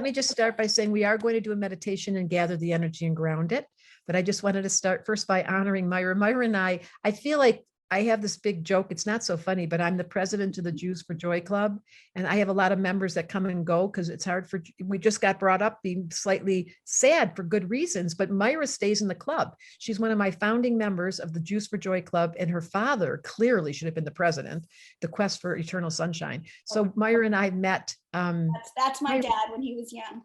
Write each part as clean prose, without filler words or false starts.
me just start by saying we are going to do a meditation and gather the energy and ground it. But I just wanted to start first by honoring Myra. Myra and I feel like I have this big joke. It's not so funny, but I'm the president of the Jews for Joy Club. And I have a lot of members that come and go because it's hard we just got brought up being slightly sad for good reasons. But Myra stays in the club. She's one of my founding members of the Jews for Joy Club. And her father clearly should have been the president, the Quest for Eternal Sunshine. So Myra and I met. That's my dad when he was young.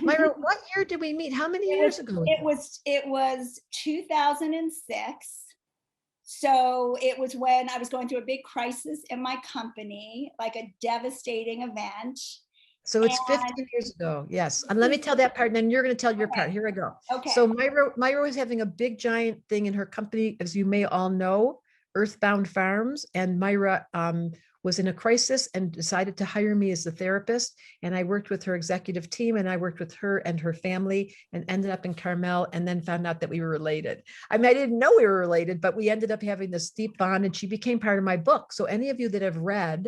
Myra, what year did we meet? How many years ago? It was 2006. So it was when I was going through a big crisis in my company, like a devastating event. So it's 15 years ago. Yes. And let me tell that part, and then you're going to tell your part. Here I go. Okay. So Myra was having a big giant thing in her company, as you may all know, Earthbound Farms. And Myra was in a crisis and decided to hire me as the therapist. And I worked with her executive team, and I worked with her and her family, and ended up in Carmel, and then found out that we were related. I mean, I didn't know we were related, but we ended up having this deep bond, and she became part of my book. So any of you that have read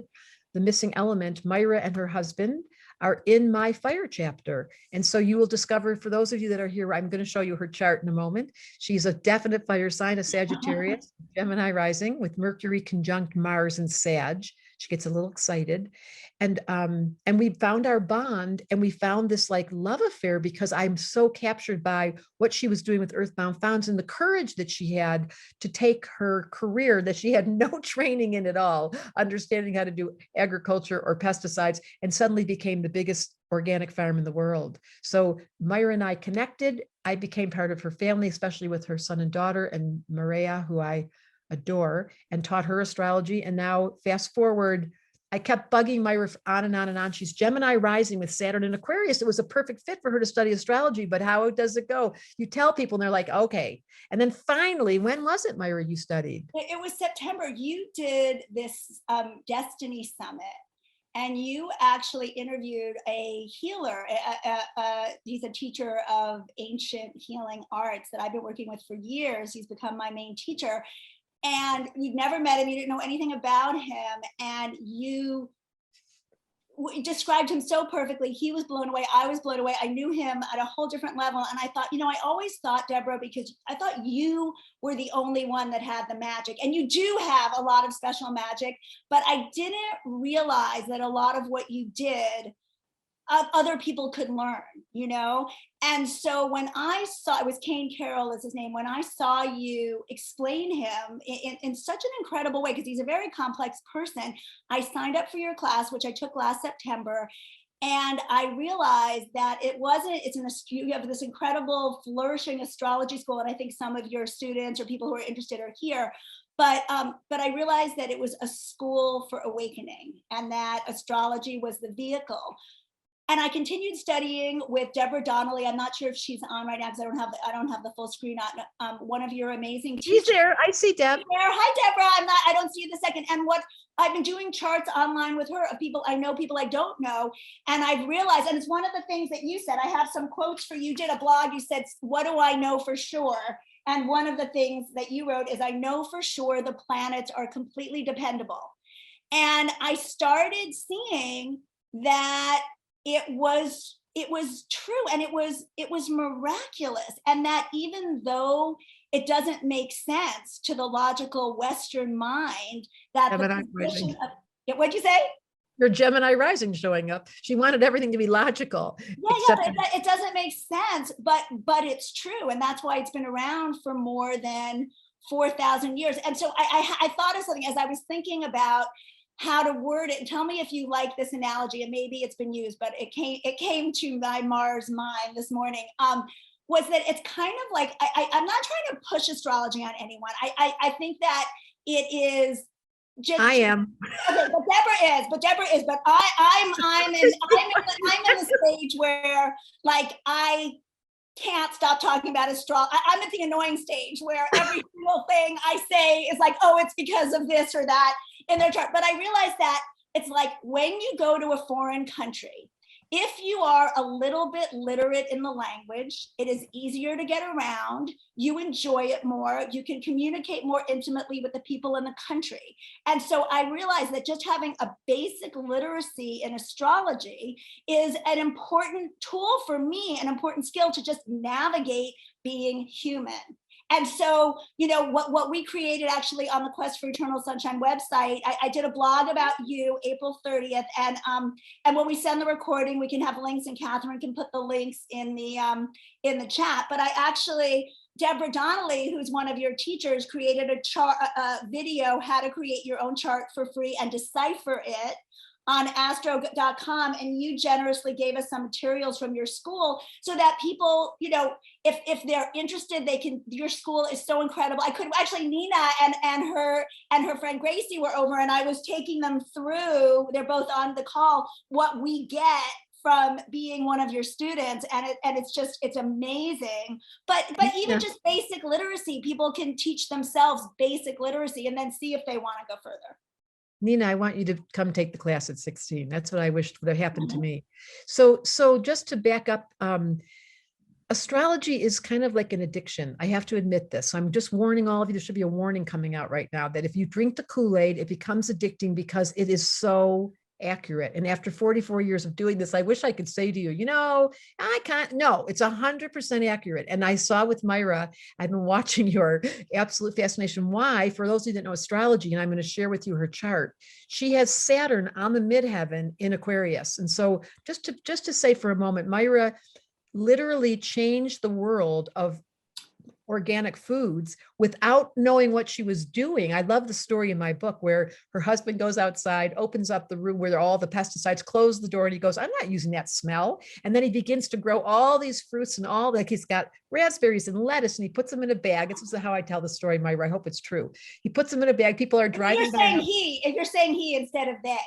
The Missing Element, Myra and her husband are in my fire chapter. And so you will discover, for those of you that are here, I'm going to show you her chart in a moment. She's a definite fire sign, a Sagittarius, Gemini rising with Mercury conjunct Mars and Sag. She gets a little excited. And we found our bond, and we found this like love affair because I'm so captured by what she was doing with Earthbound Farms and the courage that she had to take her career that she had no training in at all, understanding how to do agriculture or pesticides, and suddenly became the biggest organic farm in the world. So Myra and I connected. I became part of her family, especially with her son and daughter, and Maria, who I adore, and taught her astrology. And now fast forward, I kept bugging Myra on and on and on. She's Gemini rising with Saturn in Aquarius. It was a perfect fit for her to study astrology, but how does it go? You tell people and they're like, okay. And then finally, when was it, Myra, you studied? It was September. You did this Destiny Summit, and you actually interviewed a healer. He's a teacher of ancient healing arts that I've been working with for years. He's become my main teacher. And you'd never met him, you didn't know anything about him, and you described him so perfectly. He was blown away, I was blown away. I knew him at a whole different level, and I thought, I always thought, Debra, because I thought you were the only one that had the magic, and you do have a lot of special magic, but I didn't realize that a lot of what you did, other people could learn, And so when I saw, it was Kane Carroll is his name, when I saw you explain him in such an incredible way, because he's a very complex person, I signed up for your class, which I took last September. And I realized that you have this incredible flourishing astrology school. And I think some of your students or people who are interested are here. But I realized that it was a school for awakening, and that astrology was the vehicle. And I continued studying with Deborah Donnelly. I'm not sure if she's on right now because I don't have the full screen on. One of your amazing teachers. She's there. I see Deb. Hi, Deborah. I don't see you the second. And what I've been doing charts online with her of people I know, people I don't know. And I've realized, and it's one of the things that you said, I have some quotes for you. You did a blog. You said, what do I know for sure? And one of the things that you wrote is, I know for sure the planets are completely dependable. And I started seeing that it was true, and it was miraculous, and that even though it doesn't make sense to the logical Western mind, that what'd you say? Your Gemini rising showing up. She wanted everything to be logical. It doesn't make sense, but it's true, and that's why it's been around for more than 4,000 years. And so I thought of something as I was thinking about how to word it, and tell me if you like this analogy, and maybe it's been used, but it came to my Mars mind this morning, was that it's kind of like, I'm not trying to push astrology on anyone. I think that it is just, I am. Okay, but Deborah is, but I'm in the stage where like I can't stop talking about astrology. I'm at the annoying stage where every single thing I say is like, oh, it's because of this or that in their chart. But I realized that it's like when you go to a foreign country If you are a little bit literate in the language, it is easier to get around. You enjoy it more. You can communicate more intimately with the people in the country. And so I realized that just having a basic literacy in astrology is an important tool for me, an important skill to just navigate being human. And so, what we created actually on the Quest for Eternal Sunshine website, I did a blog about you April 30th. And when we send the recording, we can have links, and Catherine can put the links in the chat. But I actually, Deborah Donnelly, who's one of your teachers, created a video, how to create your own chart for free and decipher it on astro.com, and you generously gave us some materials from your school so that people, if they're interested, they can. Your school is so incredible. I could actually, Nina and her friend Gracie were over, and I was taking them through. They're both on the call. What we get from being one of your students, and it's amazing. But even just basic literacy, people can teach themselves basic literacy and then see if they want to go further. Nina, I want you to come take the class at 16. That's what I wished would have happened to me. So just to back up, astrology is kind of like an addiction. I have to admit this. So I'm just warning all of you, there should be a warning coming out right now that if you drink the Kool-Aid, it becomes addicting because it is so accurate. And after 44 years of doing this, I wish I could say to you, I can't. No, it's 100% accurate. And I saw with Myra, I've been watching your absolute fascination. Why? For those of you that know astrology, and I'm going to share with you her chart. She has Saturn on the midheaven in Aquarius. And so just to say for a moment, Myra literally changed the world of organic foods without knowing what she was doing. I love the story in my book where her husband goes outside, opens up the room where all the pesticides, close the door, and he goes, I'm not using that smell. And then he begins to grow all these fruits and all, like he's got raspberries and lettuce, and he puts them in a bag. This is how I tell the story, Myra. I hope it's true. He puts them in a bag. People are driving. If you're saying he instead of they.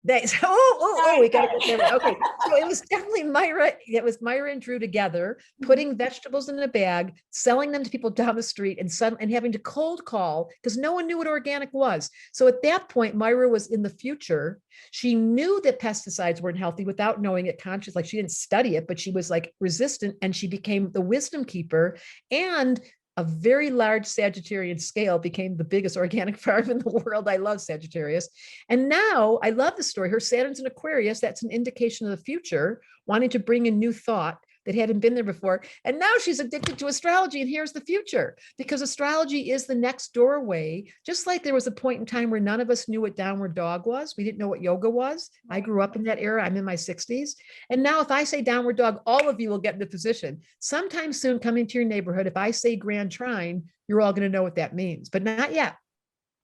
We got to get there. Okay, so it was definitely Myra. It was Myra and Drew together, putting vegetables in a bag, selling them to people down the street, and having to cold call because no one knew what organic was. So at that point, Myra was in the future. She knew that pesticides weren't healthy without knowing it consciously. Like she didn't study it, but she was like resistant, and she became the wisdom keeper. And a very large Sagittarian scale became the biggest organic farm in the world. I love Sagittarius. And now I love the story. Her Saturn's in Aquarius. That's an indication of the future, wanting to bring a new thought that hadn't been there before. And now she's addicted to astrology. And here's the future, because astrology is the next doorway. Just like there was a point in time where none of us knew what downward dog was. We didn't know what yoga was. I grew up in that era. I'm in my 60s. And now if I say downward dog, all of you will get in the position. Sometime soon coming to your neighborhood, if I say grand trine, you're all going to know what that means, but not yet.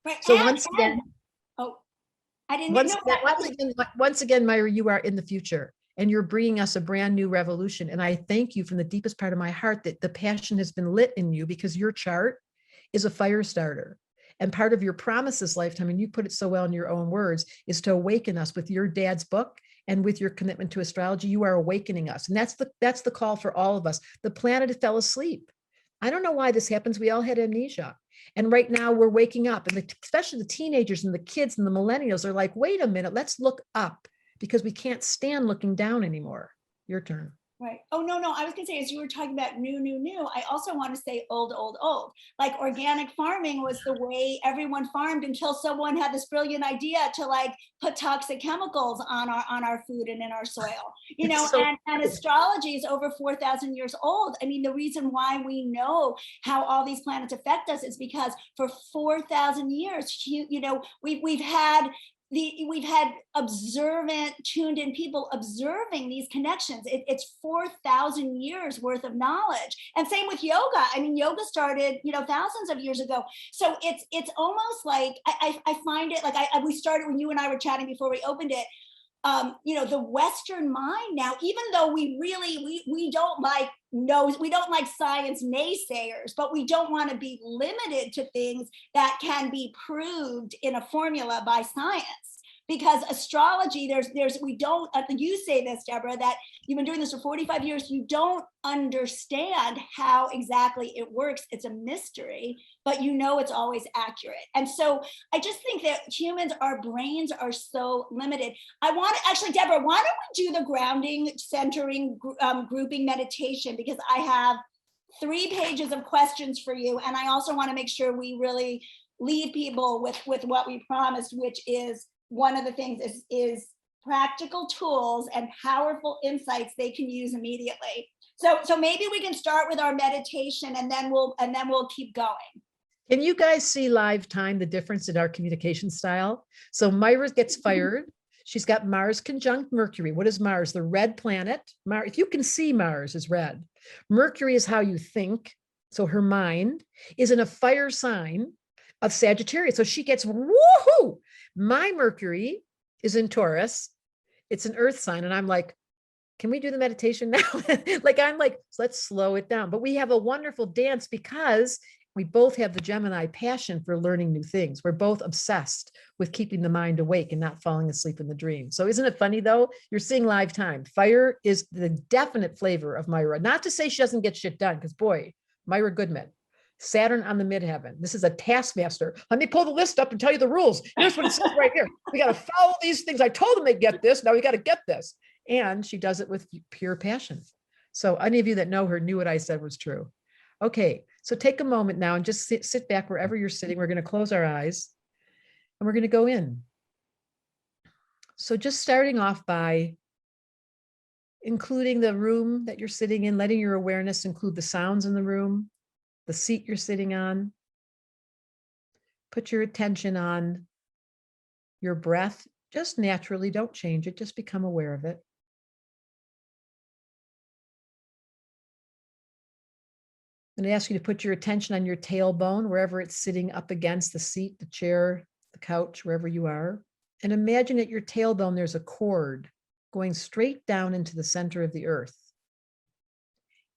Right. So once again, I didn't know that. Once again, Myra, you are in the future. And you're bringing us a brand new revolution. And I thank you from the deepest part of my heart that the passion has been lit in you, because your chart is a fire starter. And part of your promise this lifetime, and you put it so well in your own words, is to awaken us with your dad's book and with your commitment to astrology. You are awakening us. And that's the call for all of us. The planet fell asleep. I don't know why this happens. We all had amnesia. And right now we're waking up. And especially the teenagers and the kids and the millennials are like, wait a minute, let's look up, because we can't stand looking down anymore. Your turn. Right. Oh, no. I was going to say, as you were talking about new, I also want to say old. Like organic farming was the way everyone farmed until someone had this brilliant idea to like put toxic chemicals on our food and in our soil, and astrology is over 4,000 years old. I mean, the reason why we know how all these planets affect us is because for 4,000 years, we've had observant, tuned in people observing these connections. It's 4,000 years worth of knowledge. And same with yoga. I mean, yoga started, thousands of years ago. So it's almost like, I find it like we started when you and I were chatting before we opened it. The Western mind now, even though we don't like science naysayers, but we don't want to be limited to things that can be proved in a formula by science. because astrology, we don't, you say this, Deborah, that you've been doing this for 45 years, you don't understand how exactly it works. It's a mystery, but you know it's always accurate. And so I just think that humans, our brains are so limited. I want to, actually, Deborah, why don't we do the grounding, centering, grouping meditation, because I have 3 pages of questions for you. And I also want to make sure we really leave people with what we promised, which is one of the things is practical tools and powerful insights they can use immediately. So maybe we can start with our meditation, and then we'll keep going. Can you guys see live time the difference in our communication style? So Myra gets fired. She's got Mars conjunct Mercury. What is Mars? The red planet. Mars, if you can see, Mars is red. Mercury is how you think. So her mind is in a fire sign of Sagittarius. So she gets woohoo. My Mercury is in Taurus. It's an earth sign. And I'm like, can we do the meditation now? I'm like, let's slow it down. But we have a wonderful dance because we both have the Gemini passion for learning new things. We're both obsessed with keeping the mind awake and not falling asleep in the dream. So isn't it funny though? You're seeing live time. Fire is the definite flavor of Myra. Not to say she doesn't get shit done, because boy, Myra Goodman, Saturn on the midheaven. This is a taskmaster. Let me pull the list up and tell you the rules. Here's what it says right here. We got to follow these things. I told them they'd get this. Now we got to get this. And she does it with pure passion. So any of you that know her knew what I said was true. Okay, so take a moment now and just sit back wherever you're sitting. We're going to close our eyes and we're going to go in. So just starting off by including the room that you're sitting in, letting your awareness include the sounds in the room, the seat you're sitting on. Put your attention on your breath, just naturally, don't change it, just become aware of it. I'm going to ask you to put your attention on your tailbone, wherever it's sitting up against the seat, the chair, the couch, wherever you are. And imagine at your tailbone, there's a cord going straight down into the center of the earth.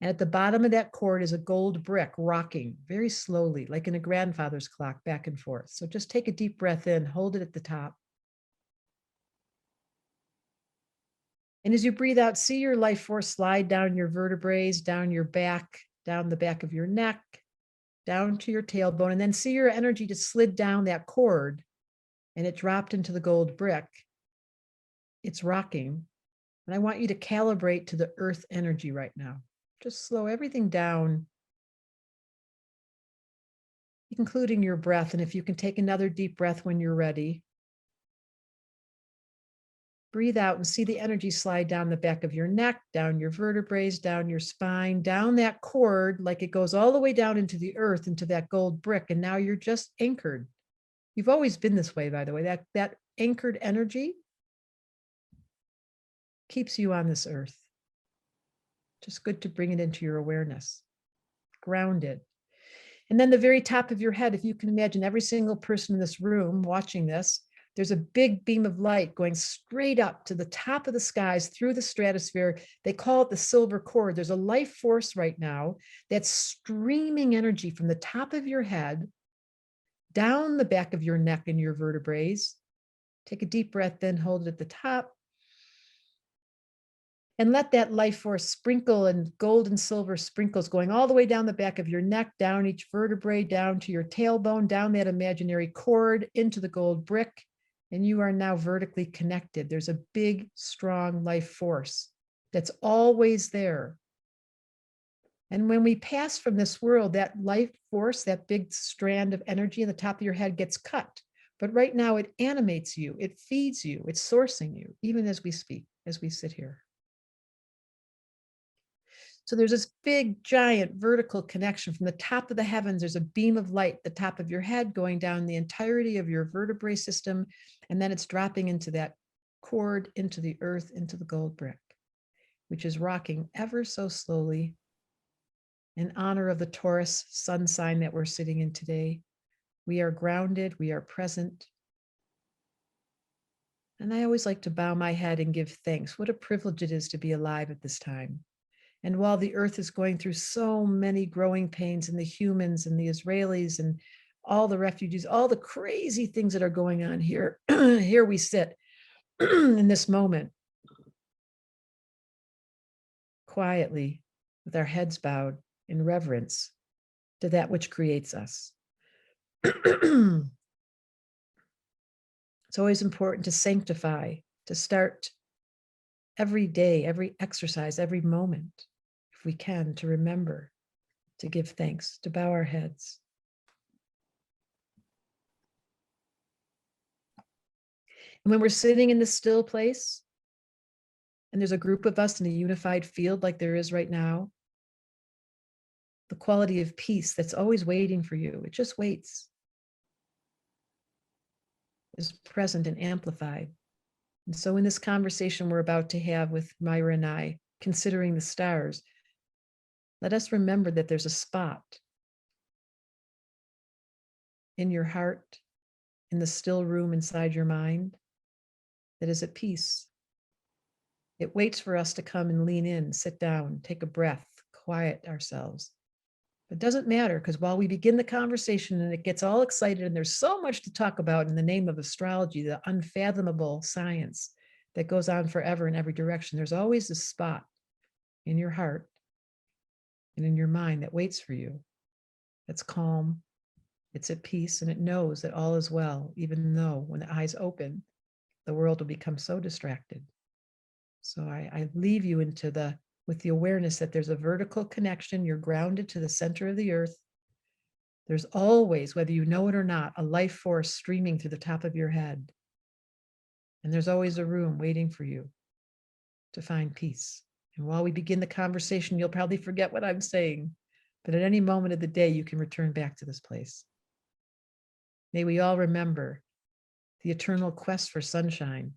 And at the bottom of that cord is a gold brick rocking very slowly, like in a grandfather's clock, back and forth. So just take a deep breath in, hold it at the top. And as you breathe out, see your life force slide down your vertebrae, down your back, down the back of your neck, down to your tailbone, and then see your energy just slid down that cord and it dropped into the gold brick. It's rocking. And I want you to calibrate to the earth energy right now. Just slow everything down, including your breath. And if you can take another deep breath when you're ready. Breathe out and see the energy slide down the back of your neck, down your vertebrae, down your spine, down that cord, like it goes all the way down into the earth, into that gold brick. And now you're just anchored. You've always been this way, by the way. That anchored energy keeps you on this earth. Just good to bring it into your awareness. Grounded. And then the very top of your head, if you can imagine every single person in this room watching this, there's a big beam of light going straight up to the top of the skies through the stratosphere. They call it the silver cord. There's a life force right now that's streaming energy from the top of your head down the back of your neck and your vertebrae. Take a deep breath in, hold it at the top. And let that life force sprinkle and gold and silver sprinkles going all the way down the back of your neck, down each vertebrae, down to your tailbone, down that imaginary cord, into the gold brick. And you are now vertically connected. There's a big, strong life force that's always there. And when we pass from this world, that life force, that big strand of energy in the top of your head gets cut. But right now it animates you, it feeds you, it's sourcing you, even as we speak, as we sit here. So there's this big, giant vertical connection from the top of the heavens. There's a beam of light at the top of your head going down the entirety of your vertebrae system. And then it's dropping into that cord, into the earth, into the gold brick, which is rocking ever so slowly in honor of the Taurus sun sign that we're sitting in today. We are grounded, we are present. And I always like to bow my head and give thanks. What a privilege it is to be alive at this time. And while the earth is going through so many growing pains, and the humans and the Israelis and all the refugees, all the crazy things that are going on here, here we sit in this moment, quietly, with our heads bowed in reverence to that which creates us. It's always important to sanctify, to start every day, every exercise, every moment, if we can, to remember, to give thanks, to bow our heads. And when we're sitting in this still place, and there's a group of us in a unified field like there is right now, the quality of peace that's always waiting for you, it just waits, is present and amplified. And so in this conversation we're about to have with Myra and I, considering the stars, let us remember that there's a spot in your heart, in the still room inside your mind, that is at peace. It waits for us to come and lean in, sit down, take a breath, quiet ourselves. It doesn't matter, because while we begin the conversation and it gets all excited and there's so much to talk about in the name of astrology, the unfathomable science that goes on forever in every direction, there's always a spot in your heart and in your mind that waits for you. That's calm, it's at peace, and it knows that all is well, even though when the eyes open, the world will become so distracted. So I leave you with the awareness that there's a vertical connection. You're grounded to the center of the earth. There's always, whether you know it or not, a life force streaming through the top of your head. And there's always a room waiting for you to find peace. And while we begin the conversation, you'll probably forget what I'm saying, but at any moment of the day, you can return back to this place. May we all remember the eternal quest for sunshine,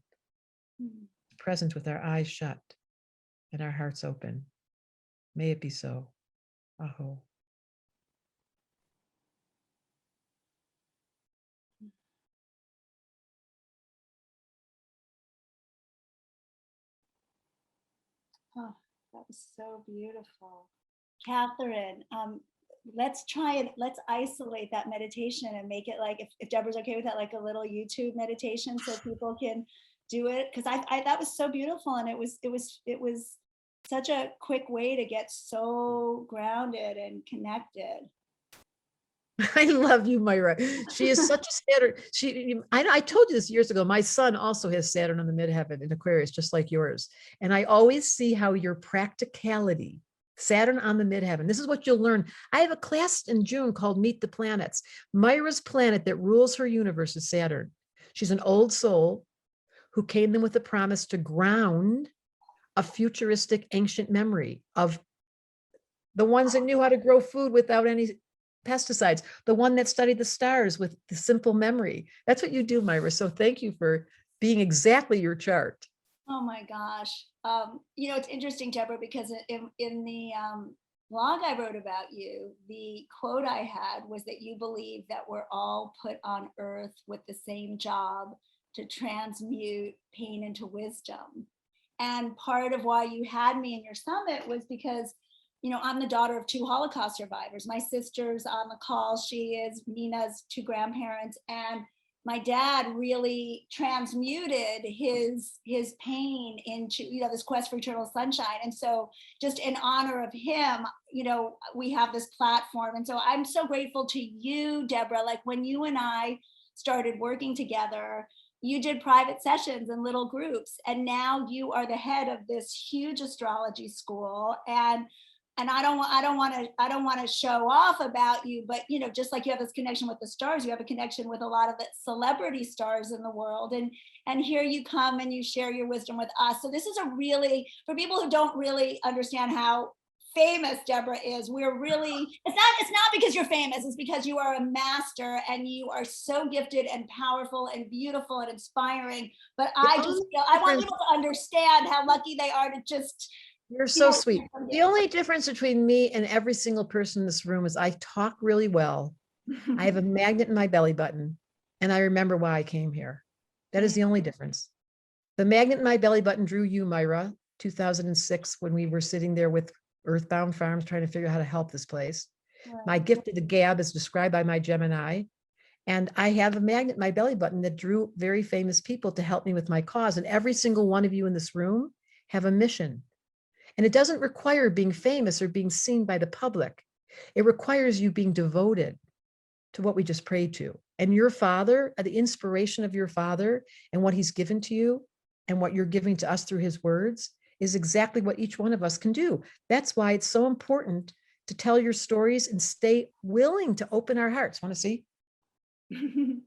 present with our eyes shut and our hearts open. May it be so. Aho. Oh, that was so beautiful. Catherine, let's isolate that meditation and make it like, if Deborah's okay with that, like a little YouTube meditation so people can do it. Cause I that was so beautiful. And it was such a quick way to get so grounded and connected. I love you, Myra. She is such a Saturn. I told you this years ago. My son also has Saturn on the midheaven in Aquarius, just like yours. And I always see how your practicality, Saturn on the midheaven, this is what you'll learn. I have a class in June called Meet the Planets. Myra's planet that rules her universe is Saturn. She's an old soul who came in with a promise to ground a futuristic ancient memory of the ones that knew how to grow food without any pesticides, the one that studied the stars with the simple memory. That's what you do, Myra. So thank you for being exactly your chart. Oh my gosh. It's interesting, Deborah, because in the blog I wrote about you, the quote I had was that you believe that we're all put on earth with the same job, to transmute pain into wisdom. And part of why you had me in your summit was because I'm the daughter of 2 Holocaust survivors. My sister's on the call. She is Nina's 2 grandparents. And my dad really transmuted his pain into, this quest for eternal sunshine. And so just in honor of him, we have this platform. And so I'm so grateful to you, Deborah. Like when you and I started working together, you did private sessions in little groups. And now you are the head of this huge astrology school. And I don't want to show off about you, but just like you have this connection with the stars, you have a connection with a lot of the celebrity stars in the world, and here you come and you share your wisdom with us. So this is a really, for people who don't really understand how famous Deborah is, it's not because you're famous, it's because you are a master and you are so gifted and powerful and beautiful and inspiring. But I want people to understand how lucky they are to just. You're so sweet. The only difference between me and every single person in this room is I talk really well. I have a magnet in my belly button, and I remember why I came here. That is the only difference. The magnet in my belly button drew you, Myra, 2006, when we were sitting there with Earthbound Farms trying to figure out how to help this place. Right. My gift of the gab is described by my Gemini, And I have a magnet in my belly button that drew very famous people to help me with my cause. And every single one of you in this room have a mission. And it doesn't require being famous or being seen by the public. It requires you being devoted to what we just prayed to. And your father, the inspiration of your father and what he's given to you and what you're giving to us through his words is exactly what each one of us can do. That's why it's so important to tell your stories and stay willing to open our hearts. Want to see? And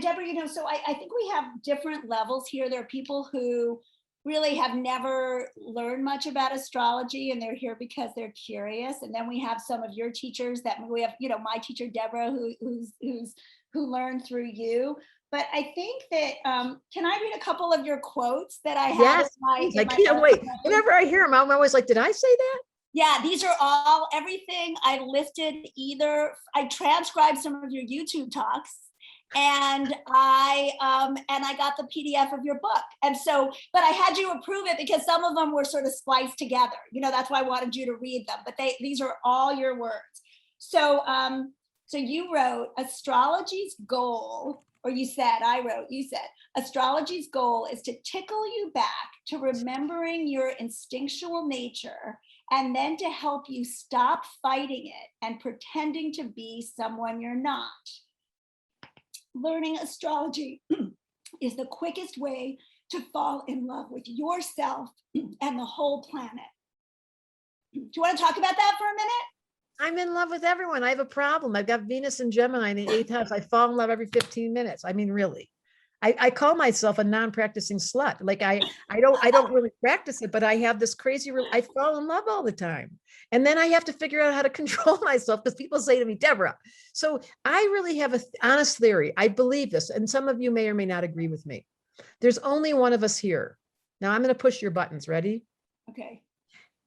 Debra, so I think we have different levels here. There are people who really have never learned much about astrology and they're here because they're curious. And then we have some of your teachers that we have, my teacher Debra, who learned through you. But I think that can I read a couple of your quotes that I have? Yes, I can't wait. Whenever I hear them, I'm always like, did I say that? Yeah, these are all everything I listed. Either I transcribed some of your YouTube talks, and I got the PDF of your book. And so, but I had you approve it because some of them were sort of spliced together. That's why I wanted you to read them. But these are all your words. So so you wrote astrology's goal, or you said astrology's goal is to tickle you back to remembering your instinctual nature, and then to help you stop fighting it and pretending to be someone you're not. Learning astrology is the quickest way to fall in love with yourself and the whole planet. Do you want to talk about that for a minute? I'm in love with everyone. I have a problem. I've got Venus and Gemini in the 8th house. I fall in love every 15 minutes. I mean, really. I call myself a non-practicing slut. Like I don't really practice it, but I have this crazy, I fall in love all the time. And then I have to figure out how to control myself because people say to me, Debra. So I really have an honest theory. I believe this, and some of you may or may not agree with me. There's only one of us here. Now I'm going to push your buttons. Ready? Okay.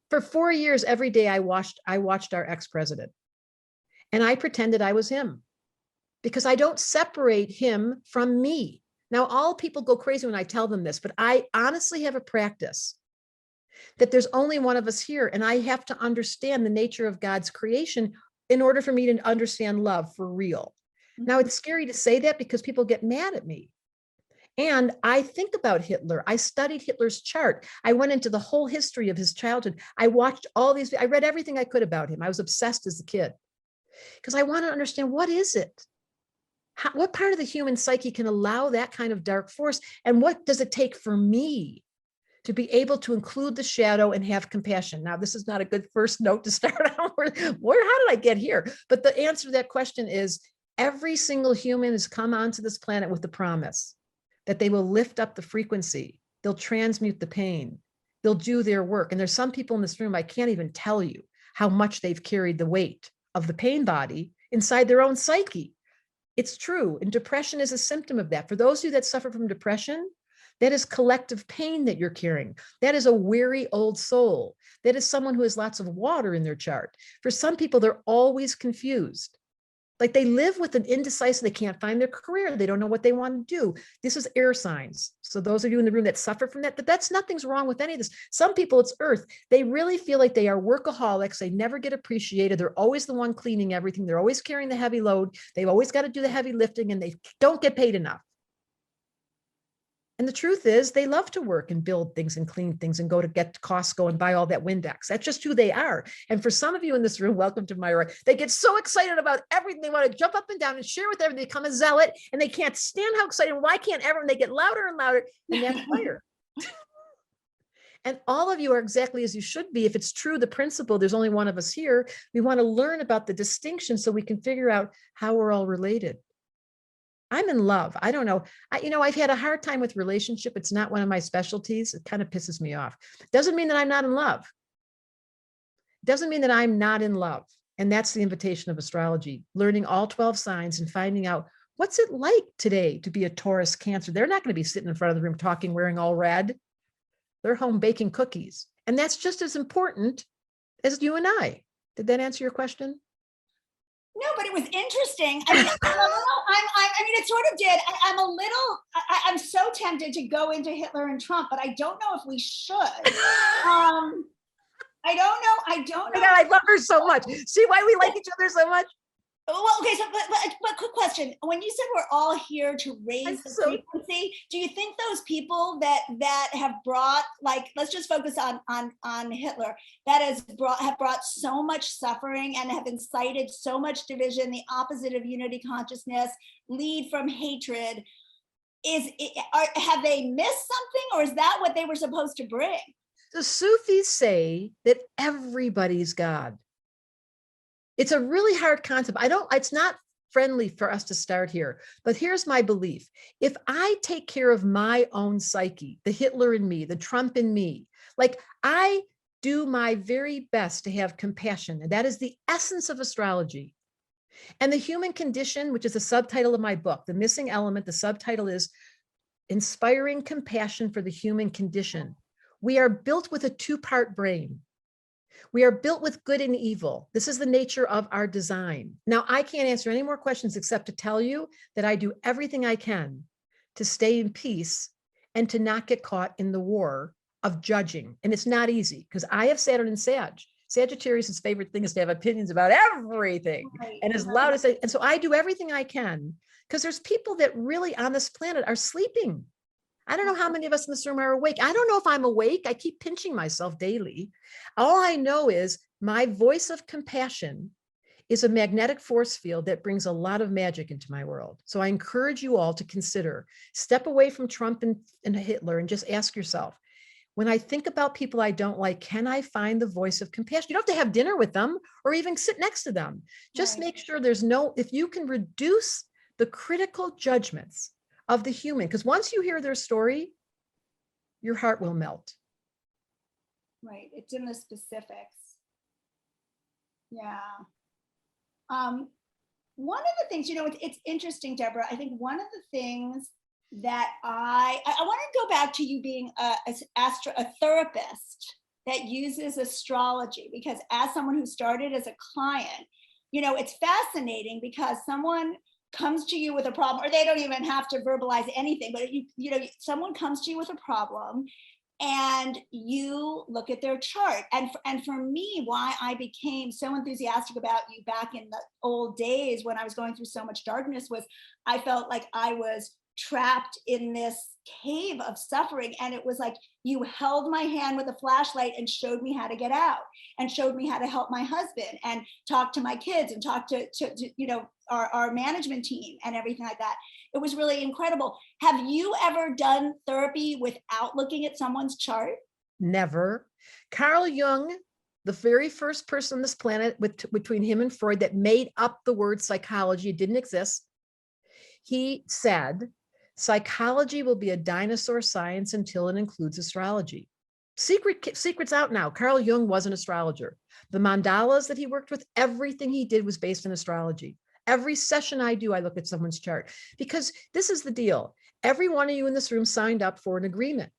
For 4 years, every day I watched our ex-president, and I pretended I was him because I don't separate him from me. Now, all people go crazy when I tell them this, but I honestly have a practice that there's only one of us here, and I have to understand the nature of God's creation in order for me to understand love for real. Now, it's scary to say that because people get mad at me. And I think about Hitler. I studied Hitler's chart. I went into the whole history of his childhood. I watched all these, I read everything I could about him. I was obsessed as a kid because I want to understand, what is it? What part of the human psyche can allow that kind of dark force? And what does it take for me to be able to include the shadow and have compassion? Now, this is not a good first note to start out. How did I get here? But the answer to that question is every single human has come onto this planet with the promise that they will lift up the frequency. They'll transmute the pain. They'll do their work. And there's some people in this room, I can't even tell you how much they've carried the weight of the pain body inside their own psyche. It's true. And depression is a symptom of that. For those of you that suffer from depression, that is collective pain that you're carrying. That is a weary old soul. That is someone who has lots of water in their chart. For some people, they're always confused. Like they live with an indecisive, they can't find their career. They don't know what they want to do. This is air signs. So those of you in the room that suffer from that, but nothing's wrong with any of this. Some people, it's earth. They really feel like they are workaholics. They never get appreciated. They're always the one cleaning everything. They're always carrying the heavy load. They've always got to do the heavy lifting, and they don't get paid enough. And the truth is, they love to work and build things and clean things and go to get to Costco and buy all that Windex. That's just who they are. And for some of you in this room, welcome to Myra. They get so excited about everything. They want to jump up and down and share with everyone. They become a zealot, and they can't stand how excited. Why can't everyone? They get louder and louder, and that's fire. And all of you are exactly as you should be. If it's true, the principle, there's only one of us here. We want to learn about the distinction so we can figure out how we're all related. I'm in love. I don't know. I've had a hard time with relationship. It's not one of my specialties. It kind of pisses me off. Doesn't mean that I'm not in love. Doesn't mean that I'm not in love. And that's the invitation of astrology, learning all 12 signs and finding out what's it like today to be a Taurus Cancer. They're not going to be sitting in front of the room talking, wearing all red. They're home baking cookies. And that's just as important as you and I. Did that answer your question? No, but it was interesting. I mean, it sort of did. I'm so tempted to go into Hitler and Trump, but I don't know if we should. I don't know. Oh my God, I love her so much. See why we like each other so much? Well, okay, so but quick question. When you said we're all here to I'm raise the so frequency, do you think those people that have brought, like, let's just focus on Hitler, that have brought so much suffering and have incited so much division, the opposite of unity consciousness, lead from hatred, have they missed something, or is that what they were supposed to bring? the Sufis say that everybody's God. It's a really hard concept. It's not friendly for us to start here, but here's my belief. If I take care of my own psyche, the Hitler in me, the Trump in me, like I do my very best to have compassion, and that is the essence of astrology. And the human condition, which is the subtitle of my book, the missing element, the subtitle is Inspiring Compassion for the Human Condition. We are built with a two-part brain. We are built with good and evil. This is the nature of our design. Now, I can't answer any more questions except to tell you that I do everything I can to stay in peace and to not get caught in the war of judging. And it's not easy because I have Saturn in Sag. Sagittarius' favorite thing is to have opinions about everything and as loud as and so I do everything I can because there's people that really on this planet are sleeping. I don't know how many of us in this room are awake. I don't know if I'm awake. I keep pinching myself daily. All I know is my voice of compassion is a magnetic force field that brings a lot of magic into my world. So I encourage you all to consider, step away from Trump and Hitler and just ask yourself, when I think about people I don't like, can I find the voice of compassion? You don't have to have dinner with them or even sit next to them. Just make sure if you can reduce the critical judgments of the human, because once you hear their story, your heart will melt. Right, it's in the specifics. Yeah. One of the things, it's interesting, Deborah. I think one of the things that I want to go back to you being a therapist that uses astrology, because as someone who started as a client, it's fascinating because someone comes to you with a problem, or they don't even have to verbalize anything, but someone comes to you with a problem and you look at their chart. And for me, why I became so enthusiastic about you back in the old days when I was going through so much darkness was I felt like I was trapped in this cave of suffering, and it was like you held my hand with a flashlight and showed me how to get out, and showed me how to help my husband and talk to my kids and talk to our management team and everything like that. It was really incredible. Have you ever done therapy without looking at someone's chart? Never. Carl Jung, the very first person on this planet between him and Freud that made up the word psychology, it didn't exist. He said, psychology will be a dinosaur science until it includes astrology. Secret's out now. Carl Jung was an astrologer. The mandalas that he worked with, everything he did was based on astrology. Every session I do, I look at someone's chart because this is the deal. Every one of you in this room signed up for an agreement.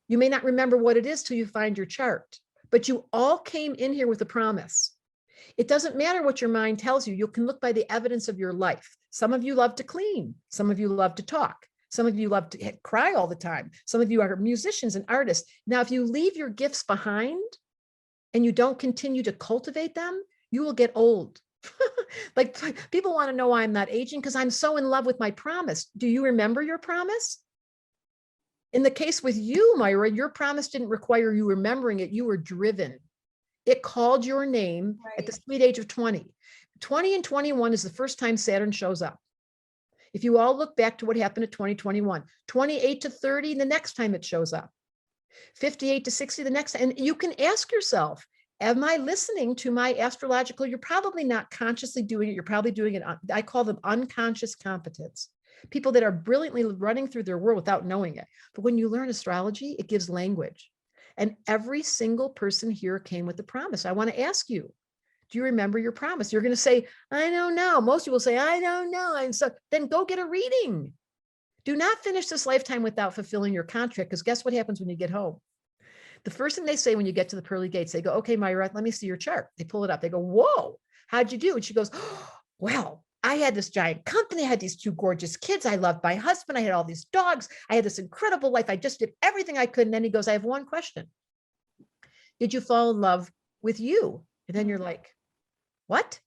You may not remember what it is till you find your chart, but you all came in here with a promise. It doesn't matter what your mind tells you. You can look by the evidence of your life. Some of you love to clean. Some of you love to talk. Some of you love to cry all the time. Some of you are musicians and artists. Now, if you leave your gifts behind and you don't continue to cultivate them, you will get old. Like people want to know why I'm not aging because I'm so in love with my promise. Do you remember your promise? In the case with you, Myra, your promise didn't require you remembering it. You were driven. It called your name at the sweet age of 20. 20 and 21 is the first time Saturn shows up. If you all look back to what happened at 2021, 28 to 30, the next time it shows up, 58 to 60, the next, and you can ask yourself, am I listening to my astrological? You're probably not consciously doing it. You're probably doing it. I call them unconscious competence. People that are brilliantly running through their world without knowing it. But when you learn astrology, it gives language. And every single person here came with a promise. I want to ask you, do you remember your promise? You're going to say, I don't know. Most people say, I don't know. And so then go get a reading. Do not finish this lifetime without fulfilling your contract, because guess what happens when you get home? The first thing they say when you get to the pearly gates, they go, okay, Myra, let me see your chart. They pull it up. They go, whoa, how'd you do? And she goes, oh, well, I had this giant company. I had these two gorgeous kids. I loved my husband. I had all these dogs. I had this incredible life. I just did everything I could. And then he goes, I have one question. Did you fall in love with you? And then you're like, what?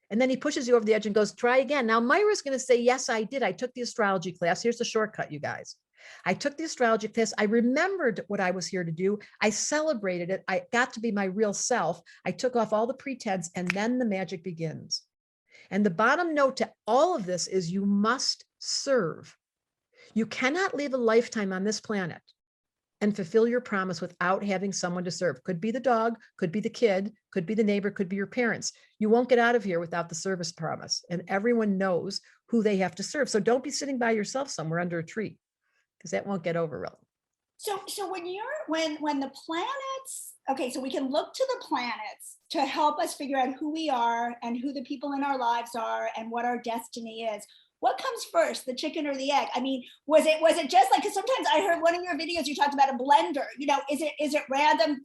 And then he pushes you over the edge and goes, try again. Now Myra's going to say, yes, I did. I took the astrology class. Here's the shortcut, you guys. I took the astrology class. I remembered what I was here to do. I celebrated it. I got to be my real self. I took off all the pretense, and then the magic begins. And the bottom note to all of this is you must serve. You cannot live a lifetime on this planet and fulfill your promise without having someone to serve. Could be the dog, could be the kid, could be the neighbor, could be your parents. You won't get out of here without the service promise. And everyone knows who they have to serve. So don't be sitting by yourself somewhere under a tree, because that won't get over well. So when the planets, okay, so we can look to the planets to help us figure out who we are and who the people in our lives are and what our destiny is. What comes first, the chicken or the egg? I mean, was it just like, because sometimes I heard one of your videos, you talked about a blender, you know, is it random,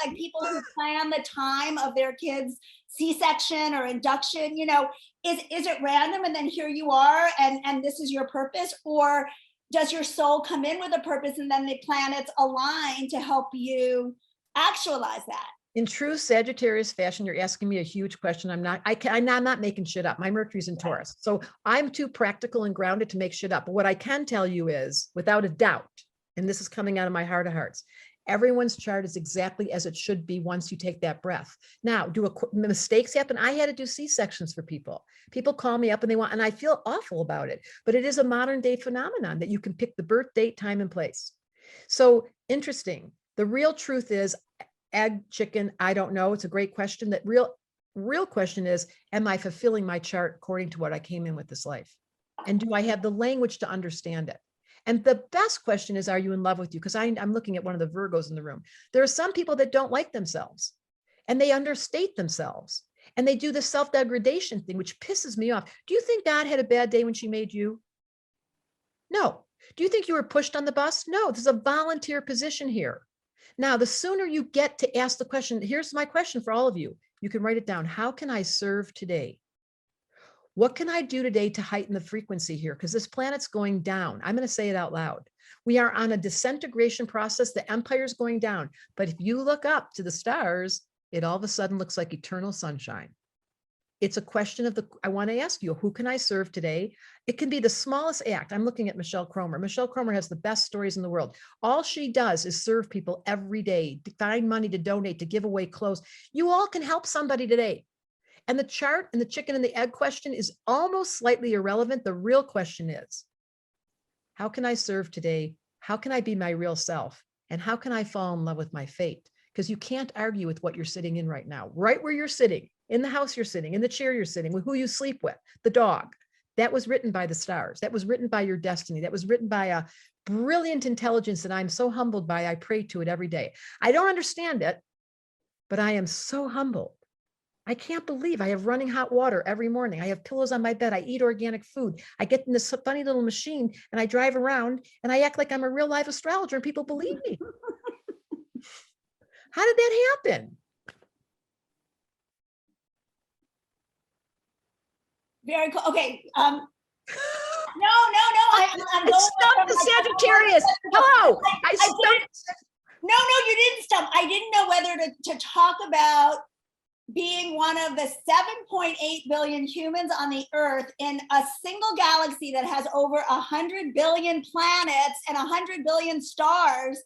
like people who plan the time of their kids' C-section or induction, you know, is it random and then here you are and this is your purpose? Or does your soul come in with a purpose and then the planets align to help you actualize that? In true Sagittarius fashion, you're asking me a huge question. I'm not making shit up. My Mercury's in Taurus. So I'm too practical and grounded to make shit up. But what I can tell you is, without a doubt, and this is coming out of my heart of hearts, everyone's chart is exactly as it should be once you take that breath. Now, do mistakes happen? I had to do C-sections for people. People call me up and I feel awful about it, but it is a modern day phenomenon that you can pick the birth date, time, and place. So interesting. The real truth is, egg, chicken, I don't know. It's a great question. That real question is, am I fulfilling my chart according to what I came in with this life? And do I have the language to understand it? And the best question is, are you in love with you? Because I'm looking at one of the Virgos in the room. There are some people that don't like themselves and they understate themselves and they do the self-degradation thing, which pisses me off. Do you think God had a bad day when she made you? No. Do you think you were pushed on the bus? No, there's a volunteer position here. Now, the sooner you get to ask the question, here's my question for all of you. You can write it down. How can I serve today? What can I do today to heighten the frequency here? Because this planet's going down. I'm going to say it out loud. We are on a disintegration process. The empire's going down. But if you look up to the stars, it all of a sudden looks like eternal sunshine. It's a question of I want to ask you, who can I serve today? It can be the smallest act. I'm looking at Michelle Cromer. Michelle Cromer has the best stories in the world. All she does is serve people every day, to find money to donate, to give away clothes. You all can help somebody today. And the chart and the chicken and the egg question is almost slightly irrelevant. The real question is, how can I serve today? How can I be my real self? And how can I fall in love with my fate? Because you can't argue with what you're sitting in right now, right where you're sitting, in the house you're sitting, in the chair you're sitting, with who you sleep with, the dog. That was written by the stars. That was written by your destiny. That was written by a brilliant intelligence that I'm so humbled by. I pray to it every day. I don't understand it, but I am so humbled. I can't believe I have running hot water every morning. I have pillows on my bed. I eat organic food. I get in this funny little machine and I drive around and I act like I'm a real live astrologer and people believe me. How did that happen? Very cool. Okay. No. I'm I stumped the Sagittarius. Hello. I stumped. No, you didn't stump. I didn't know whether to talk about being one of the 7.8 billion humans on the earth in a single galaxy that has over 100 billion planets and 100 billion stars.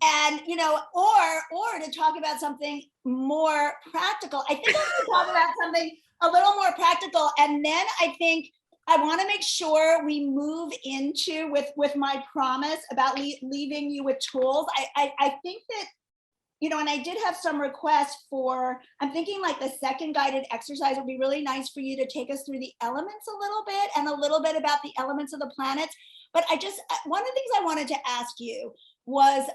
And, you know, or to talk about something more practical. I think I'm going to talk about something a little more practical. And then I think I want to make sure we move into with my promise about leaving you with tools. I think that, you know, and I did have some requests for, I'm thinking like the second guided exercise would be really nice for you to take us through the elements a little bit and a little bit about the elements of the planets. But one of the things I wanted to ask you was,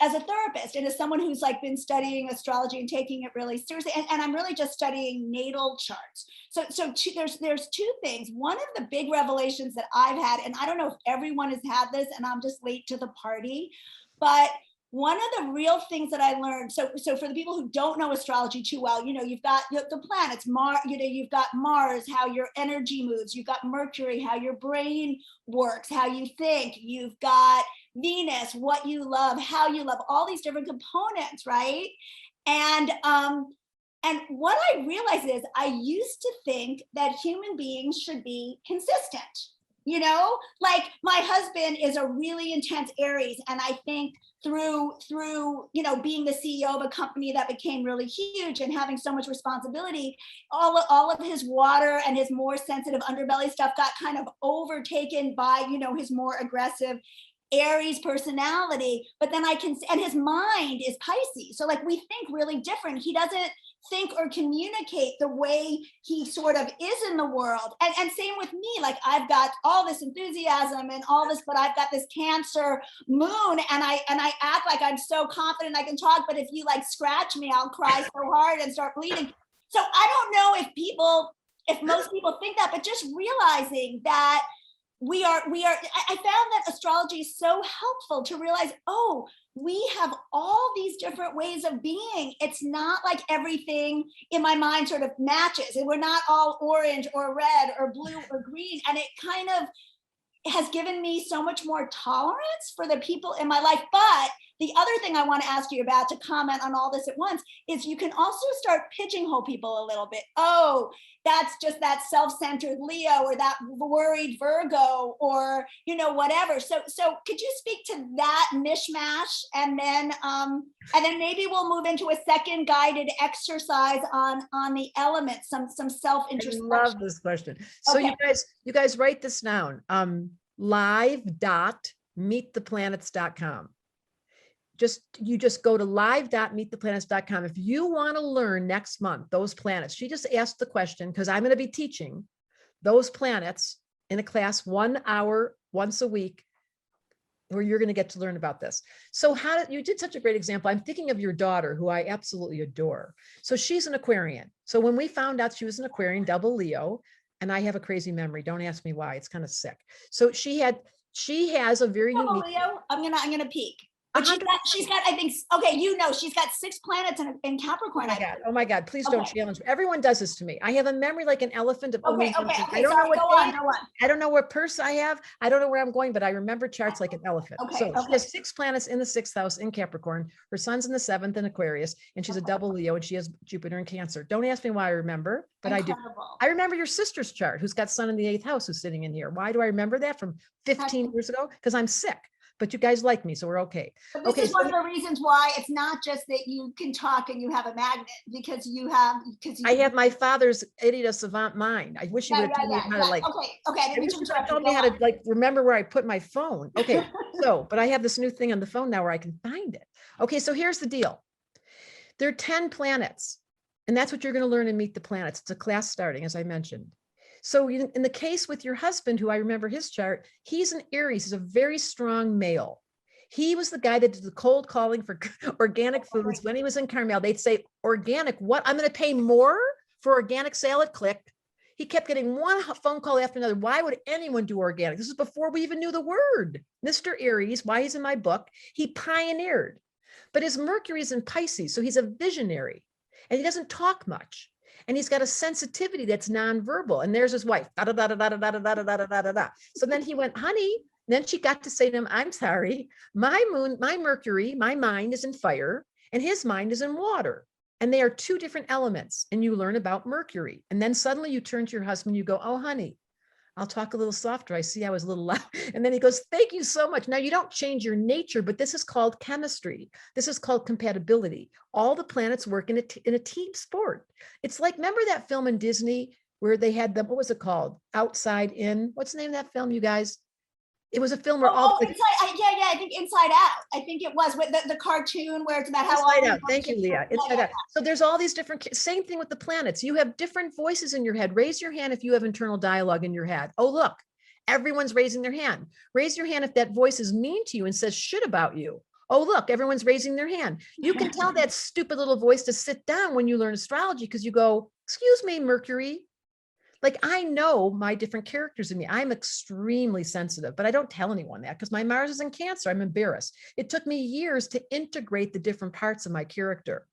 as a therapist and as someone who's like been studying astrology and taking it really seriously, and I'm really just studying natal charts. So there's two things. One of the big revelations that I've had, and I don't know if everyone has had this, and I'm just late to the party, but one of the real things that I learned, so for the people who don't know astrology too well, you know, you've got the planets, you've got Mars, how your energy moves, you've got Mercury, how your brain works, how you think, you've got Venus, what you love, how you love, all these different components, right? And And what I realized is I used to think that human beings should be consistent. You know, like my husband is a really intense Aries, and I think through being the CEO of a company that became really huge and having so much responsibility, all of his water and his more sensitive underbelly stuff got kind of overtaken by his more aggressive Aries personality. But then and his mind is Pisces, so like we think really different. He doesn't think or communicate the way he sort of is in the world. And same with me, like I've got all this enthusiasm and all this, but I've got this Cancer moon, and I act like I'm so confident I can talk, but if you like scratch me, I'll cry so hard and start bleeding. So I don't know if most people think that, but just realizing that I found that astrology is so helpful to realize, oh, we have all these different ways of being. It's not like everything in my mind sort of matches, and we're not all orange or red or blue or green. And it kind of has given me so much more tolerance for the people in my life. But the other thing I want to ask you about, to comment on all this at once, is you can also start pigeonhole people a little bit. Oh, that's just that self-centered Leo, or that worried Virgo, or whatever. So could you speak to that mishmash, and then maybe we'll move into a second guided exercise on the elements, some self-introspection. I love this question. So okay. you guys write this down. live.meettheplanets.com. You just go to live.meettheplanets.com. If you want to learn next month those planets, she just asked the question because I'm going to be teaching those planets in a class 1 hour once a week, where you're going to get to learn about this. So you did such a great example. I'm thinking of your daughter, who I absolutely adore. So she's an Aquarian. So when we found out she was an Aquarian, double Leo, and I have a crazy memory, don't ask me why, it's kind of sick. So she has a very double unique. Leo, I'm gonna peek. But she's got, I think, okay, she's got 6 planets in Capricorn. Oh my God, please don't challenge me. Everyone does this to me. I have a memory like an elephant. Okay, I don't know what go on. I don't know what purse I have. I don't know where I'm going, but I remember charts like an elephant. She has 6 planets in the 6th house in Capricorn. Her son's in the 7th in Aquarius, and she's a double Leo, and she has Jupiter in Cancer. Don't ask me why I remember, but incredible. I do. I remember your sister's chart, who's got Sun in the 8th house, who's sitting in here. Why do I remember that from 15 years ago? Because I'm sick. But you guys like me, so we're okay. But this is one of the reasons why it's not just that you can talk and you have a magnet, because I have my father's idiot savant mind. I wish you would have told me how to like. Okay. I wish you told me how to like remember where I put my phone. Okay, but I have this new thing on the phone now where I can find it. Okay, so here's the deal. There are 10 planets, and that's what you're going to learn in Meet the Planets. It's a class starting, as I mentioned. So in the case with your husband, who I remember his chart, he's an Aries. He's a very strong male. He was the guy that did the cold calling for organic foods when he was in Carmel. They'd say, organic, what? I'm going to pay more for organic salad? Click. He kept getting one phone call after another. Why would anyone do organic? This is before we even knew the word. Mr. Aries, why he's in my book, he pioneered. But his Mercury is in Pisces, so he's a visionary, and he doesn't talk much. And he's got a sensitivity that's nonverbal. And there's his wife. Da, da, da, da, da, da, da, da, da, da, da, da. So then he went, honey. Then she got to say to him, I'm sorry. My Mercury, my mind is in fire, and his mind is in water. And they are 2 different elements. And you learn about Mercury. And then suddenly you turn to your husband, you go, oh, honey, I'll talk a little softer. I see I was a little loud. And then he goes, thank you so much. Now you don't change your nature, but this is called chemistry. This is called compatibility. All the planets work in a team sport. It's like, remember that film in Disney where they had what was it called? Outside In. What's the name of that film, you guys? It was a film where I think Inside Out. I think it was with the cartoon where it's about how Inside Out. Thank you, Leah. Inside Out. So there's all these different, same thing with the planets. You have different voices in your head. Raise your hand if you have internal dialogue in your head. Oh, look, everyone's raising their hand. Raise your hand if that voice is mean to you and says shit about you. Oh, look, everyone's raising their hand. You can tell that stupid little voice to sit down when you learn astrology, because you go, excuse me, Mercury. Like, I know my different characters in me. I'm extremely sensitive, but I don't tell anyone that because my Mars is in Cancer. I'm embarrassed. It took me years to integrate the different parts of my character.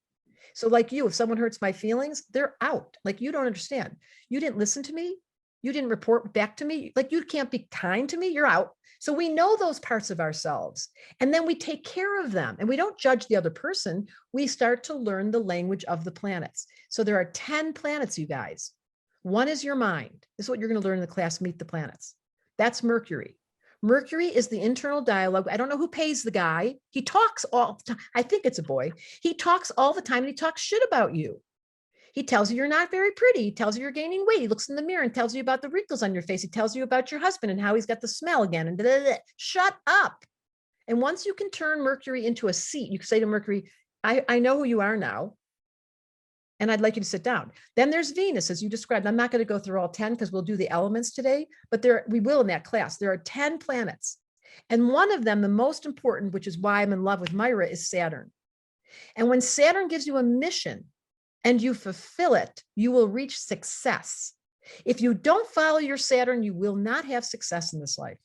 So like you, if someone hurts my feelings, they're out. Like, you don't understand. You didn't listen to me. You didn't report back to me. Like, you can't be kind to me. You're out. So we know those parts of ourselves, and then we take care of them, and we don't judge the other person. We start to learn the language of the planets. So there are 10 planets, you guys. One is your mind. This is what you're going to learn in the class, Meet the Planets. That's Mercury. Mercury is the internal dialogue. I don't know who pays the guy. He talks all the time. I think it's a boy. He talks all the time, and he talks shit about you. He tells you you're not very pretty. He tells you you're gaining weight. He looks in the mirror and tells you about the wrinkles on your face. He tells you about your husband and how he's got the smell again. And blah, blah, blah. Shut up. And once you can turn Mercury into a seat, you can say to Mercury, I know who you are now, and I'd like you to sit down. Then there's Venus, as you described. I'm not going to go through all 10 because we'll do the elements today, but we will in that class. There are 10 planets. And one of them, the most important, which is why I'm in love with Myra, is Saturn. And when Saturn gives you a mission, and you fulfill it, you will reach success. If you don't follow your Saturn, you will not have success in this life.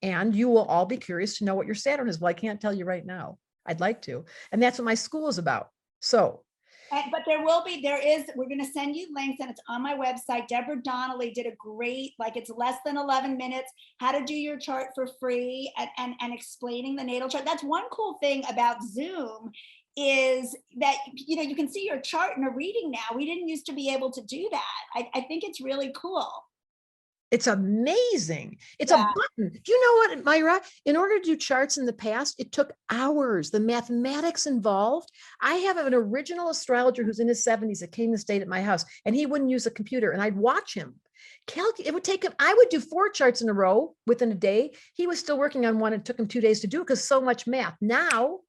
And you will all be curious to know what your Saturn is. Well, I can't tell you right now. I'd like to. And that's what my school is about. So. But we're going to send you links, and it's on my website. Deborah Donnelly did a great, like, it's less than 11 minutes, how to do your chart for free, and explaining the natal chart. That's one cool thing about Zoom, is that, you can see your chart in a reading now. We didn't used to be able to do that. I think it's really cool. It's amazing. It's a button. Do you know what, Myra? In order to do charts in the past, it took hours. The mathematics involved. I have an original astrologer who's in his 70s that came to stay at my house, and he wouldn't use a computer, and I'd watch him. It would take him, I would do 4 charts in a row within a day. He was still working on one. It took him 2 days to do it because so much math. Now,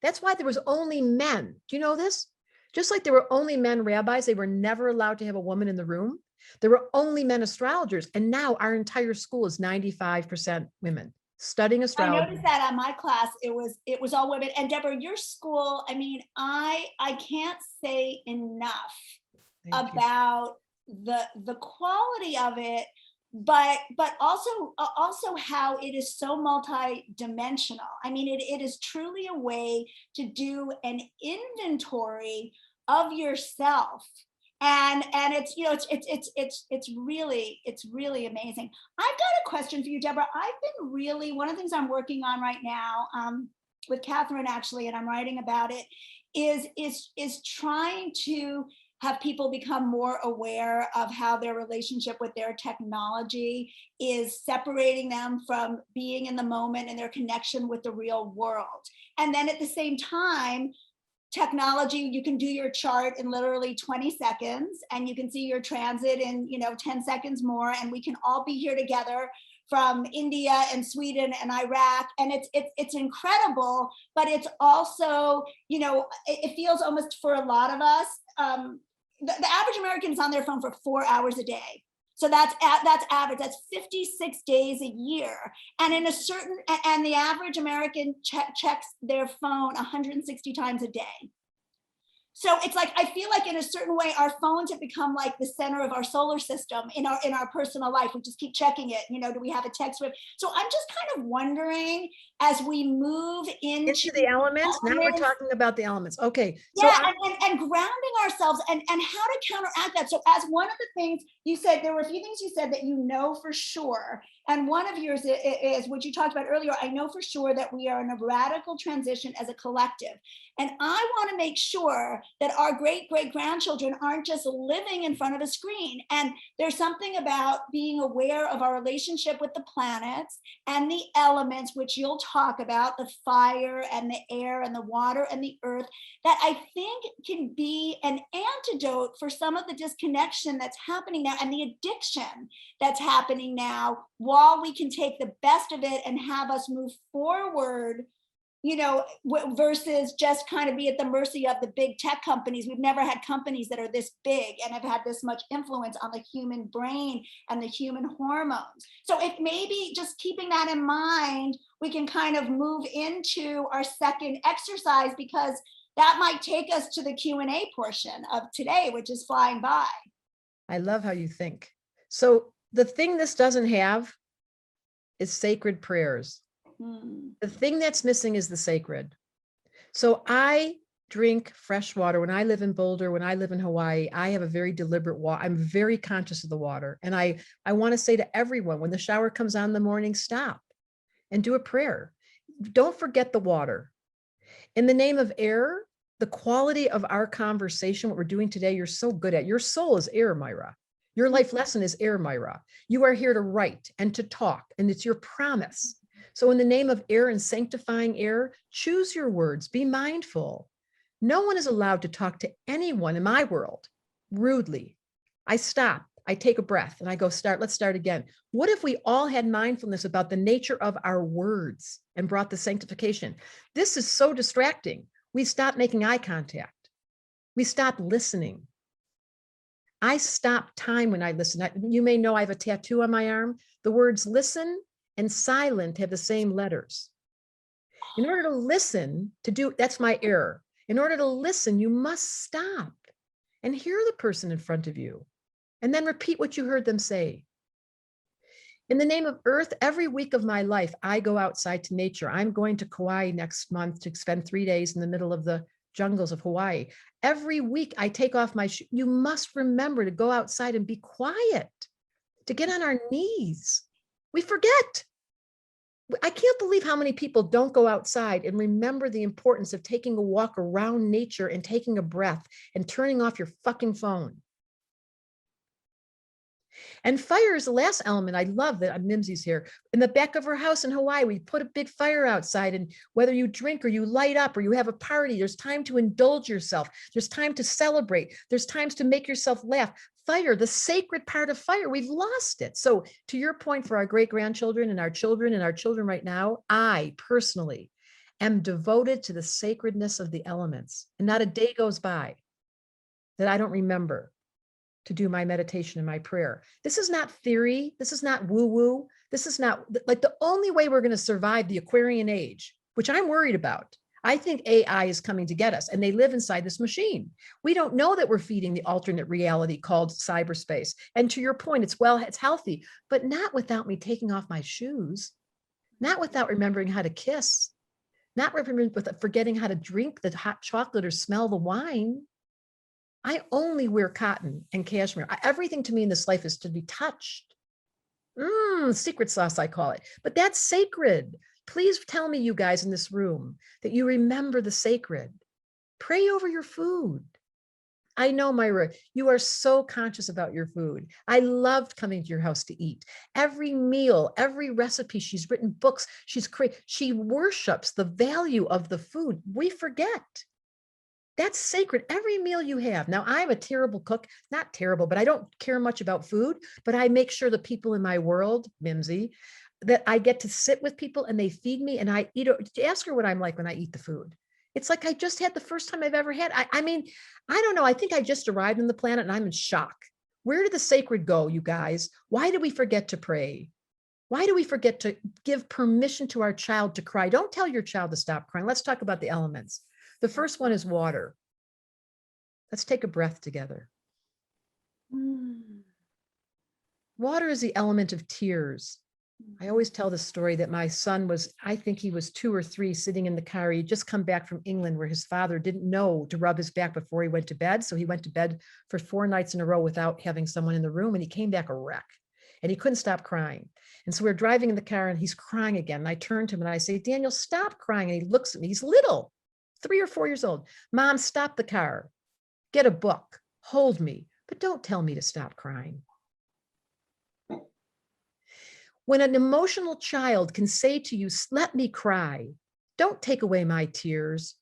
that's why there was only men. Do you know this? Just like there were only men rabbis, they were never allowed to have a woman in the room. There were only men astrologers. And now our entire school is 95% women studying astrology. I noticed that on my class, it was all women. And Deborah, your school, I mean, I can't say enough about the quality of it, but also how it is so multi-dimensional. I mean, it is truly a way to do an inventory of yourself, and it's it's really amazing. I've got a question for you, Deborah. I've been one of the things I'm working on right now, with Catherine actually, and I'm writing about it, is trying to have people become more aware of how their relationship with their technology is separating them from being in the moment and their connection with the real world. And then at the same time, technology, you can do your chart in literally 20 seconds, and you can see your transit in 10 seconds more, and we can all be here together from India and Sweden and Iraq, and it's incredible. But it's also, it feels almost, for a lot of us, the average American is on their phone for 4 hours a day. So that's average. That's 56 days a year. And and the average American checks their phone 160 times a day. So it's like, I feel like in a certain way, our phones have become like the center of our solar system in our personal life. We just keep checking it. Do we have a text with? So I'm just kind of wondering, as we move into the elements. Now we're talking about the elements. Okay. So and grounding ourselves and how to counteract that. So as one of the things you said, there were a few things you said that for sure. And one of yours is what you talked about earlier. I know for sure that we are in a radical transition as a collective. And I want to make sure that our great-great-grandchildren aren't just living in front of a screen. And there's something about being aware of our relationship with the planets and the elements, which you'll talk about, the fire and the air and the water and the earth, that I think can be an antidote for some of the disconnection that's happening now and the addiction that's happening now, while we can take the best of it and have us move forward, versus just kind of be at the mercy of the big tech companies. We've never had companies that are this big and have had this much influence on the human brain and the human hormones. So if maybe just keeping that in mind, we can kind of move into our second exercise, because that might take us to the Q&A portion of today, which is flying by. I love how you think. So the thing this doesn't have is sacred prayers. The thing that's missing is the sacred. So I drink fresh water. When I live in Boulder, when I live in Hawaii, I have a very deliberate walk. I'm very conscious of the water. And I want to say to everyone, when the shower comes on in the morning, stop and do a prayer. Don't forget the water. In the name of air, the quality of our conversation, what we're doing today, you're so good at. Your soul is air, Myra. Your life lesson is air, Myra. You are here to write and to talk, and it's your promise. So in the name of air and sanctifying air, choose your words, be mindful. No one is allowed to talk to anyone in my world rudely. I stop, I take a breath, and I go, let's start again. What if we all had mindfulness about the nature of our words and brought the sanctification? This is so distracting. We stop making eye contact. We stop listening. I stop time when I listen. You may know I have a tattoo on my arm. The words listen and silent have the same letters. In order to listen, that's my error. In order to listen, you must stop and hear the person in front of you and then repeat what you heard them say. In the name of earth, every week of my life, I go outside to nature. I'm going to Kauai next month to spend 3 days in the middle of the jungles of Hawaii. Every week I take off my shoes. You must remember to go outside and be quiet, to get on our knees. We forget. I can't believe how many people don't go outside and remember the importance of taking a walk around nature and taking a breath and turning off your fucking phone. And fire is the last element. I love that Mimsey's here. In the back of her house in Hawaii, we put a big fire outside, and whether you drink or you light up or you have a party, there's time to indulge yourself. There's time to celebrate. There's times to make yourself laugh. Fire, the sacred part of fire, we've lost it. So to your point, for our great-grandchildren and our children right now, I personally am devoted to the sacredness of the elements. And not a day goes by that I don't remember to do my meditation and my prayer. This is not theory. This is not woo-woo. This is not like the only way we're going to survive the Aquarian age, which I'm worried about. I think AI is coming to get us, and they live inside this machine. We don't know that we're feeding the alternate reality called cyberspace. And to your point, it's healthy, but not without me taking off my shoes, not without remembering how to kiss, not forgetting how to drink the hot chocolate or smell the wine. I only wear cotton and cashmere. Everything to me in this life is to be touched. Secret sauce, I call it. But that's sacred. Please tell me, you guys in this room, that you remember the sacred. Pray over your food. I know, Myra, you are so conscious about your food. I loved coming to your house to eat. Every meal, every recipe, she's written books. She worships the value of the food. We forget. That's sacred. Every meal you have. Now, I'm a terrible cook, not terrible, but I don't care much about food, but I make sure the people in my world, Mimsy, that I get to sit with people and they feed me and I eat. Ask her what I'm like when I eat the food. It's like I just had the first time I've ever had. I mean, I don't know. I think I just arrived on the planet and I'm in shock. Where did the sacred go, you guys? Why do we forget to pray? Why do we forget to give permission to our child to cry? Don't tell your child to stop crying. Let's talk about the elements. The first one is water. Let's take a breath together. Water is the element of tears. I always tell the story that my son was, I think he was 2 or 3, sitting in the car. He'd just come back from England where his father didn't know to rub his back before he went to bed. So he went to bed for 4 nights in a row without having someone in the room, and he came back a wreck and he couldn't stop crying. And so we're driving in the car and he's crying again. And I turn to him and I say, Daniel, stop crying. And he looks at me. He's little, 3 or 4 years old. Mom, stop the car. Get a book. Hold me. But don't tell me to stop crying. When an emotional child can say to you, let me cry, don't take away my tears.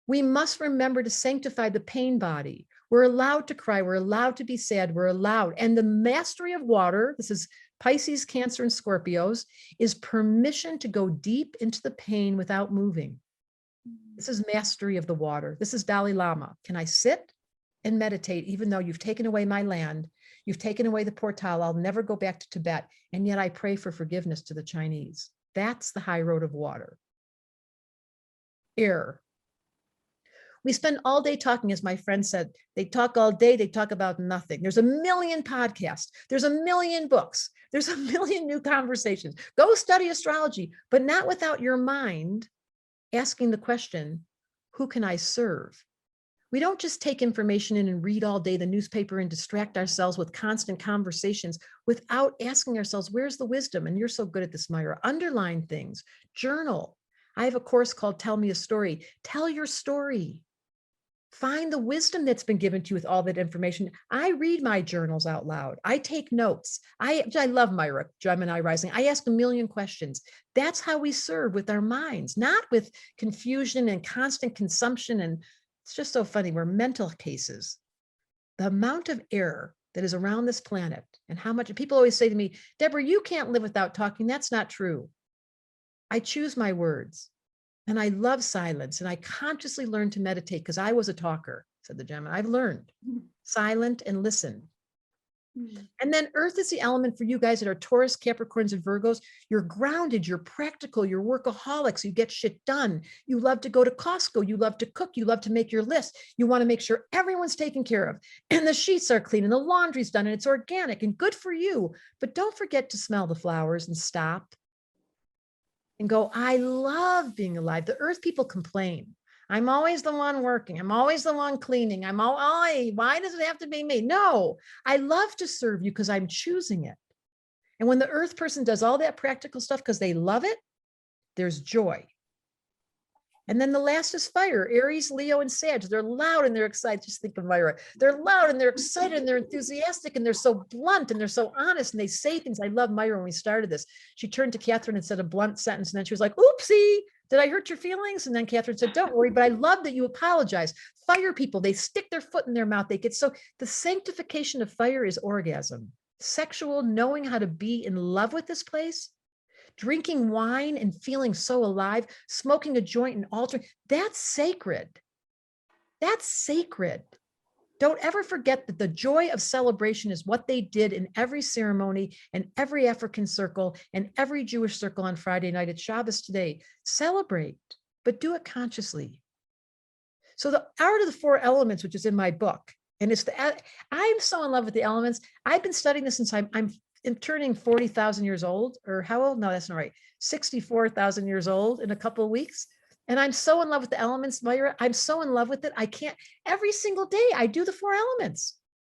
We must remember to sanctify the pain body. We're allowed to cry. We're allowed to be sad. We're allowed. And the mastery of water, this is Pisces, Cancer, and Scorpios, is permission to go deep into the pain without moving. This is mastery of the water. This is Dalai Lama. Can I sit and meditate even though you've taken away my land? You've taken away the portal. I'll never go back to Tibet. And yet I pray for forgiveness to the Chinese. That's the high road of water. Air. We spend all day talking, as my friend said, they talk all day, they talk about nothing. There's a million podcasts. There's a million books. There's a million new conversations. Go study astrology, but not without your mind asking the question, Who can I serve? We don't just take information in and read all day the newspaper and distract ourselves with constant conversations without asking ourselves, where's the wisdom? And you're so good at this, Myra. Underline things, journal. I have a course called Tell Me a Story. Tell your story. Find the wisdom that's been given to you with all that information. I read my journals out loud. I take notes. I love Myra, Gemini rising. I ask a million questions. That's how we serve with our minds, not with confusion and constant consumption. And it's just so funny. We're mental cases. The amount of error that is around this planet and how much people always say to me, Debra, you can't live without talking. That's not true. I choose my words. And I love silence. And I consciously learned to meditate because I was a talker, said the Gemini. I've learned silent and listen. And then Earth is the element for you guys that are Taurus, Capricorns, and Virgos. You're grounded, you're practical, you're workaholics, you get shit done. You love to go to Costco, you love to cook, you love to make your list. You want to make sure everyone's taken care of and the sheets are clean and the laundry's done and it's organic and good for you. But don't forget to smell the flowers and stop and go, I love being alive. The Earth people complain. I'm always the one working. I'm always the one cleaning. Why does it have to be me? No, I love to serve you because I'm choosing it. And when the Earth person does all that practical stuff because they love it, there's joy. And then the last is fire, Aries, Leo, and Sag. They're loud and they're excited. Just think of Myra. They're loud and they're excited and they're enthusiastic and they're so blunt and they're so honest and they say things. I love Myra when we started this. She turned to Catherine and said a blunt sentence and then she was like, oopsie, did I hurt your feelings? And then Catherine said, don't worry, but I love that you apologize. Fire people, they stick their foot in their mouth. They get so, the sanctification of fire is orgasm. Sexual, knowing how to be in love with this place. Drinking wine and feeling so alive, smoking a joint and altering, that's sacred. That's sacred. Don't ever forget that the joy of celebration is what they did in every ceremony and every African circle and every Jewish circle on Friday night at Shabbos today. Celebrate, but do it consciously. So the Art of the Four Elements, which is in my book, and I'm so in love with the elements. I've been studying this since I'm turning 40,000 years old, or how old? No, that's not right. 64,000 years old in a couple of weeks. And I'm so in love with the elements, Myra. I'm so in love with it. I can't, every single day I do the four elements.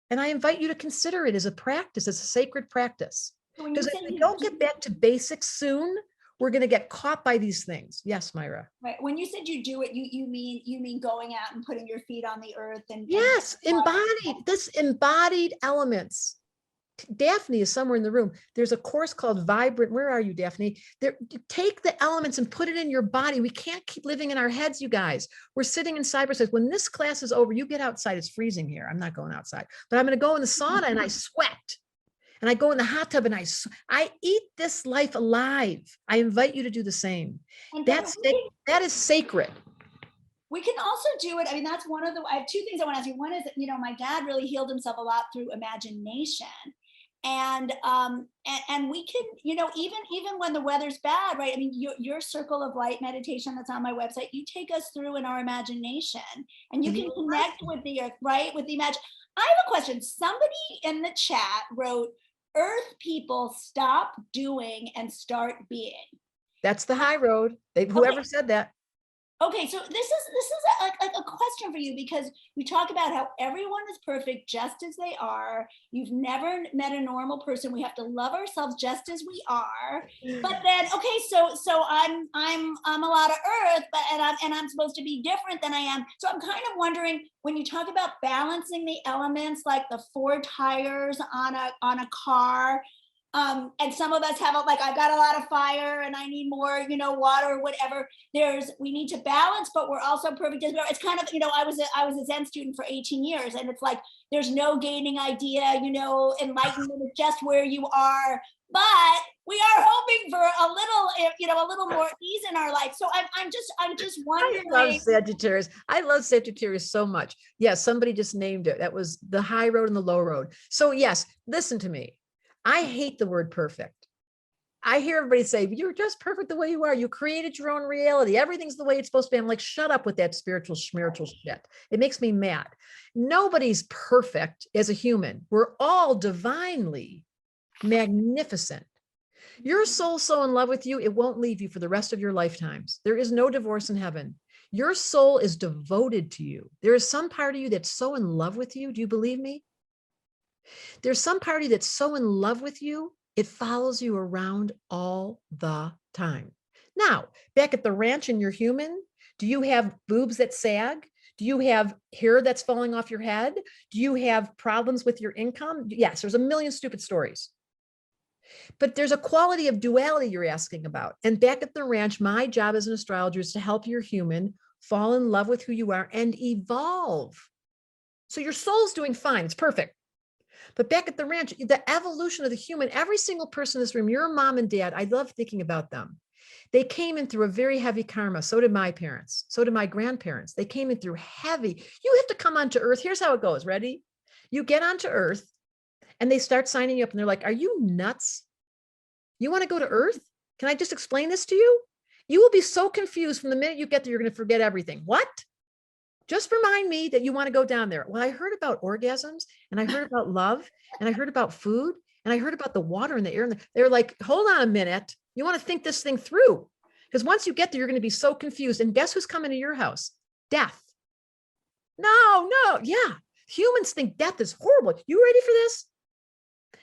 And I invite you to consider it as a practice, as a sacred practice. Because if we don't get back to basics soon, we're going to get caught by these things. Yes, Myra. Right. When you said you do it, you mean going out and putting your feet on the earth and yes, embodied elements. Daphne is somewhere in the room. There's a course called Vibrant. Where are you, Daphne? Take the elements and put it in your body. We can't keep living in our heads, you guys. We're sitting in cyberspace. When this class is over, you get outside. It's freezing here. I'm not going outside, but I'm going to go in the sauna and I sweat. And I go in the hot tub and I eat this life alive. I invite you to do the same. That is sacred. We can also do it. I mean, that's one of I have two things I want to ask you. One is, my dad really healed himself a lot through imagination. And we can, even when the weather's bad, right? I mean, your circle of light meditation that's on my website, you take us through in our imagination and you can connect with the earth, right? With the I have a question. Somebody in the chat wrote, Earth people stop doing and start being. That's the high road. Whoever said that. Okay, so this is a question for you, because we talk about how everyone is perfect just as they are. You've never met a normal person. We have to love ourselves just as we are. But then, okay, so I'm a lot of earth, but and I'm supposed to be different than I am. So I'm kind of wondering, when you talk about balancing the elements, like the four tires on a car. And some of us have I've got a lot of fire and I need more, water or whatever. We need to balance, but we're also perfect. It's kind of, I was a Zen student for 18 years, and it's like, there's no gaining idea, enlightenment is just where you are. But we are hoping for a little more ease in our life. So I'm just wondering. I love Sagittarius. I love Sagittarius so much. Yes, somebody just named it. That was the high road and the low road. So yes, listen to me. I hate the word perfect. I hear everybody say, you're just perfect the way you are. You created your own reality. Everything's the way it's supposed to be. I'm like, shut up with that spiritual shit. It makes me mad. Nobody's perfect as a human. We're all divinely magnificent. Your soul's so in love with you, it won't leave you for the rest of your lifetimes. There is no divorce in heaven. Your soul is devoted to you. There is some part of you that's so in love with you. Do you believe me? There's some party that's so in love with you, it follows you around all the time. Now, back at the ranch and you're human, do you have boobs that sag? Do you have hair that's falling off your head? Do you have problems with your income? Yes, there's a million stupid stories. But there's a quality of duality you're asking about. And back at the ranch, my job as an astrologer is to help your human fall in love with who you are and evolve. So your soul's doing fine. It's perfect. But back at the ranch, the evolution of the human, every single person in this room, your mom and dad, I love thinking about them. They came in through a very heavy karma. So did my parents. So did my grandparents. They came in through heavy. You have to come onto earth. Here's how it goes. Ready? You get onto earth and they start signing you up and they're like, are you nuts? You want to go to earth? Can I just explain this to you? You will be so confused from the minute you get there, you're going to forget everything. What? Just remind me that you want to go down there. Well, I heard about orgasms and I heard about love and I heard about food and I heard about the water and the air. And they're like, hold on a minute. You want to think this thing through. Because once you get there, you're going to be so confused. And guess who's coming to your house? Death. No, yeah. Humans think death is horrible. You ready for this?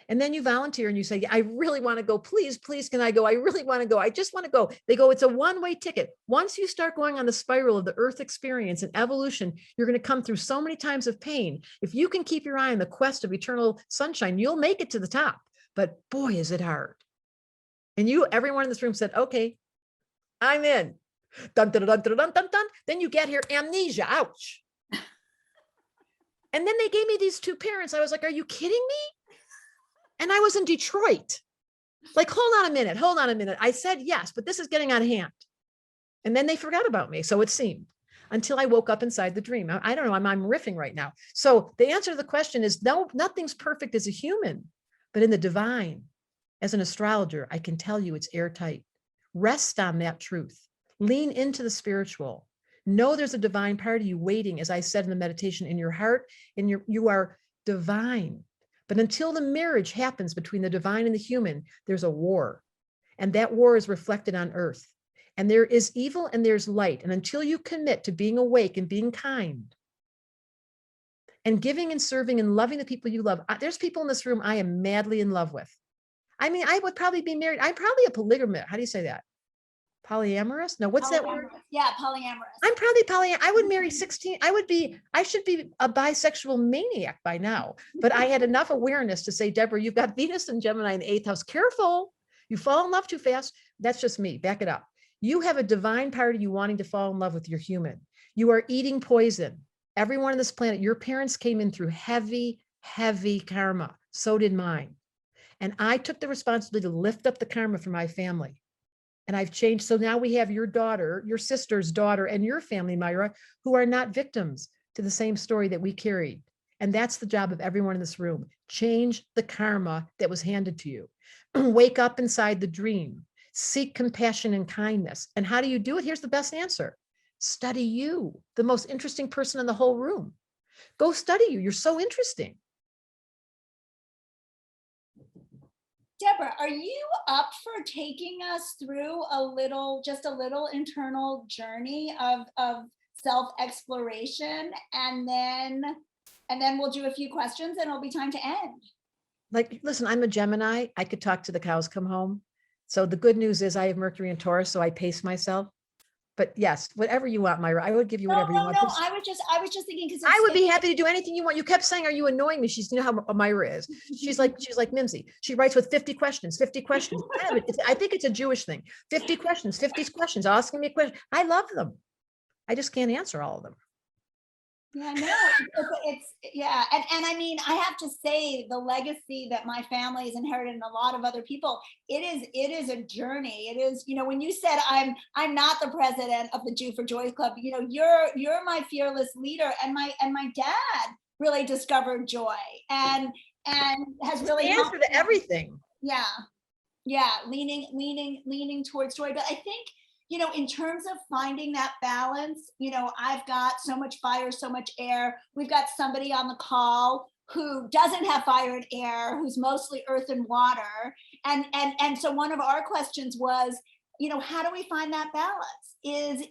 And then you volunteer and you say, I really want to go. Please, can I go? I really want to go. I just want to go. They go, it's a one-way ticket. Once you start going on the spiral of the earth experience and evolution, you're going to come through so many times of pain. If you can keep your eye on the quest of eternal sunshine, you'll make it to the top. But boy, is it hard. And everyone in this room said, okay, I'm in. Dun, dun, dun, dun, dun, dun, dun. Then you get here, amnesia, ouch. And then they gave me these two parents. I was like, are you kidding me? And I was in Detroit. Like, hold on a minute. I said yes, but this is getting out of hand. And then they forgot about me. So it seemed until I woke up inside the dream. I don't know. I'm riffing right now. So the answer to the question is no, nothing's perfect as a human, but in the divine, as an astrologer, I can tell you it's airtight. Rest on that truth. Lean into the spiritual. Know there's a divine part of you waiting, as I said in the meditation, in your heart, you are divine. But until the marriage happens between the divine and the human, there's a war. And that war is reflected on earth. And there is evil and there's light. And until you commit to being awake and being kind and giving and serving and loving the people you love, there's people in this room I am madly in love with. I mean, I would probably be married. I'm probably a polygamist. How do you say that? Polyamorous? No, what's that word? Yeah, polyamorous. I'm probably polyamorous. I would marry 16. I should be a bisexual maniac by now. But I had enough awareness to say, Deborah, you've got Venus and Gemini in the 8th house. Careful. You fall in love too fast. That's just me. Back it up. You have a divine part of you wanting to fall in love with your human. You are eating poison. Everyone on this planet, your parents came in through heavy, heavy karma. So did mine. And I took the responsibility to lift up the karma for my family. And I've changed. So now we have your daughter, your sister's daughter, and your family, Myra, who are not victims to the same story that we carried. And that's the job of everyone in this room. Change the karma that was handed to you. Wake up inside the dream. Seek compassion and kindness. And how do you do it? Here's the best answer. Study you, the most interesting person in the whole room. Go study you. You're so interesting. Deborah, are you up for taking us through just a little internal journey of self-exploration, and then we'll do a few questions and it'll be time to end. Like, listen, I'm a Gemini. I could talk to the cows come home. So the good news is I have Mercury in Taurus, so I pace myself. But yes, whatever you want, Myra, I would give you whatever you want. No, I was just thinking, because I would be happy to do anything you want. You kept saying, are you annoying me? You know how Myra is. She's like Mimsy. She writes with 50 questions. I think it's a Jewish thing. 50 questions, asking me a question. I love them. I just can't answer all of them. Yeah, no, it's yeah. And I mean, I have to say, the legacy that my family has inherited and a lot of other people, it is a journey. It is, when you said I'm not the president of the Jew for Joy Club, you're my fearless leader, and my dad really discovered joy and has really answer to everything. Yeah, leaning towards joy. But I think, in terms of finding that balance, I've got so much fire, so much air. We've got somebody on the call who doesn't have fire and air, who's mostly earth and water. And so one of our questions was, how do we find that balance? Is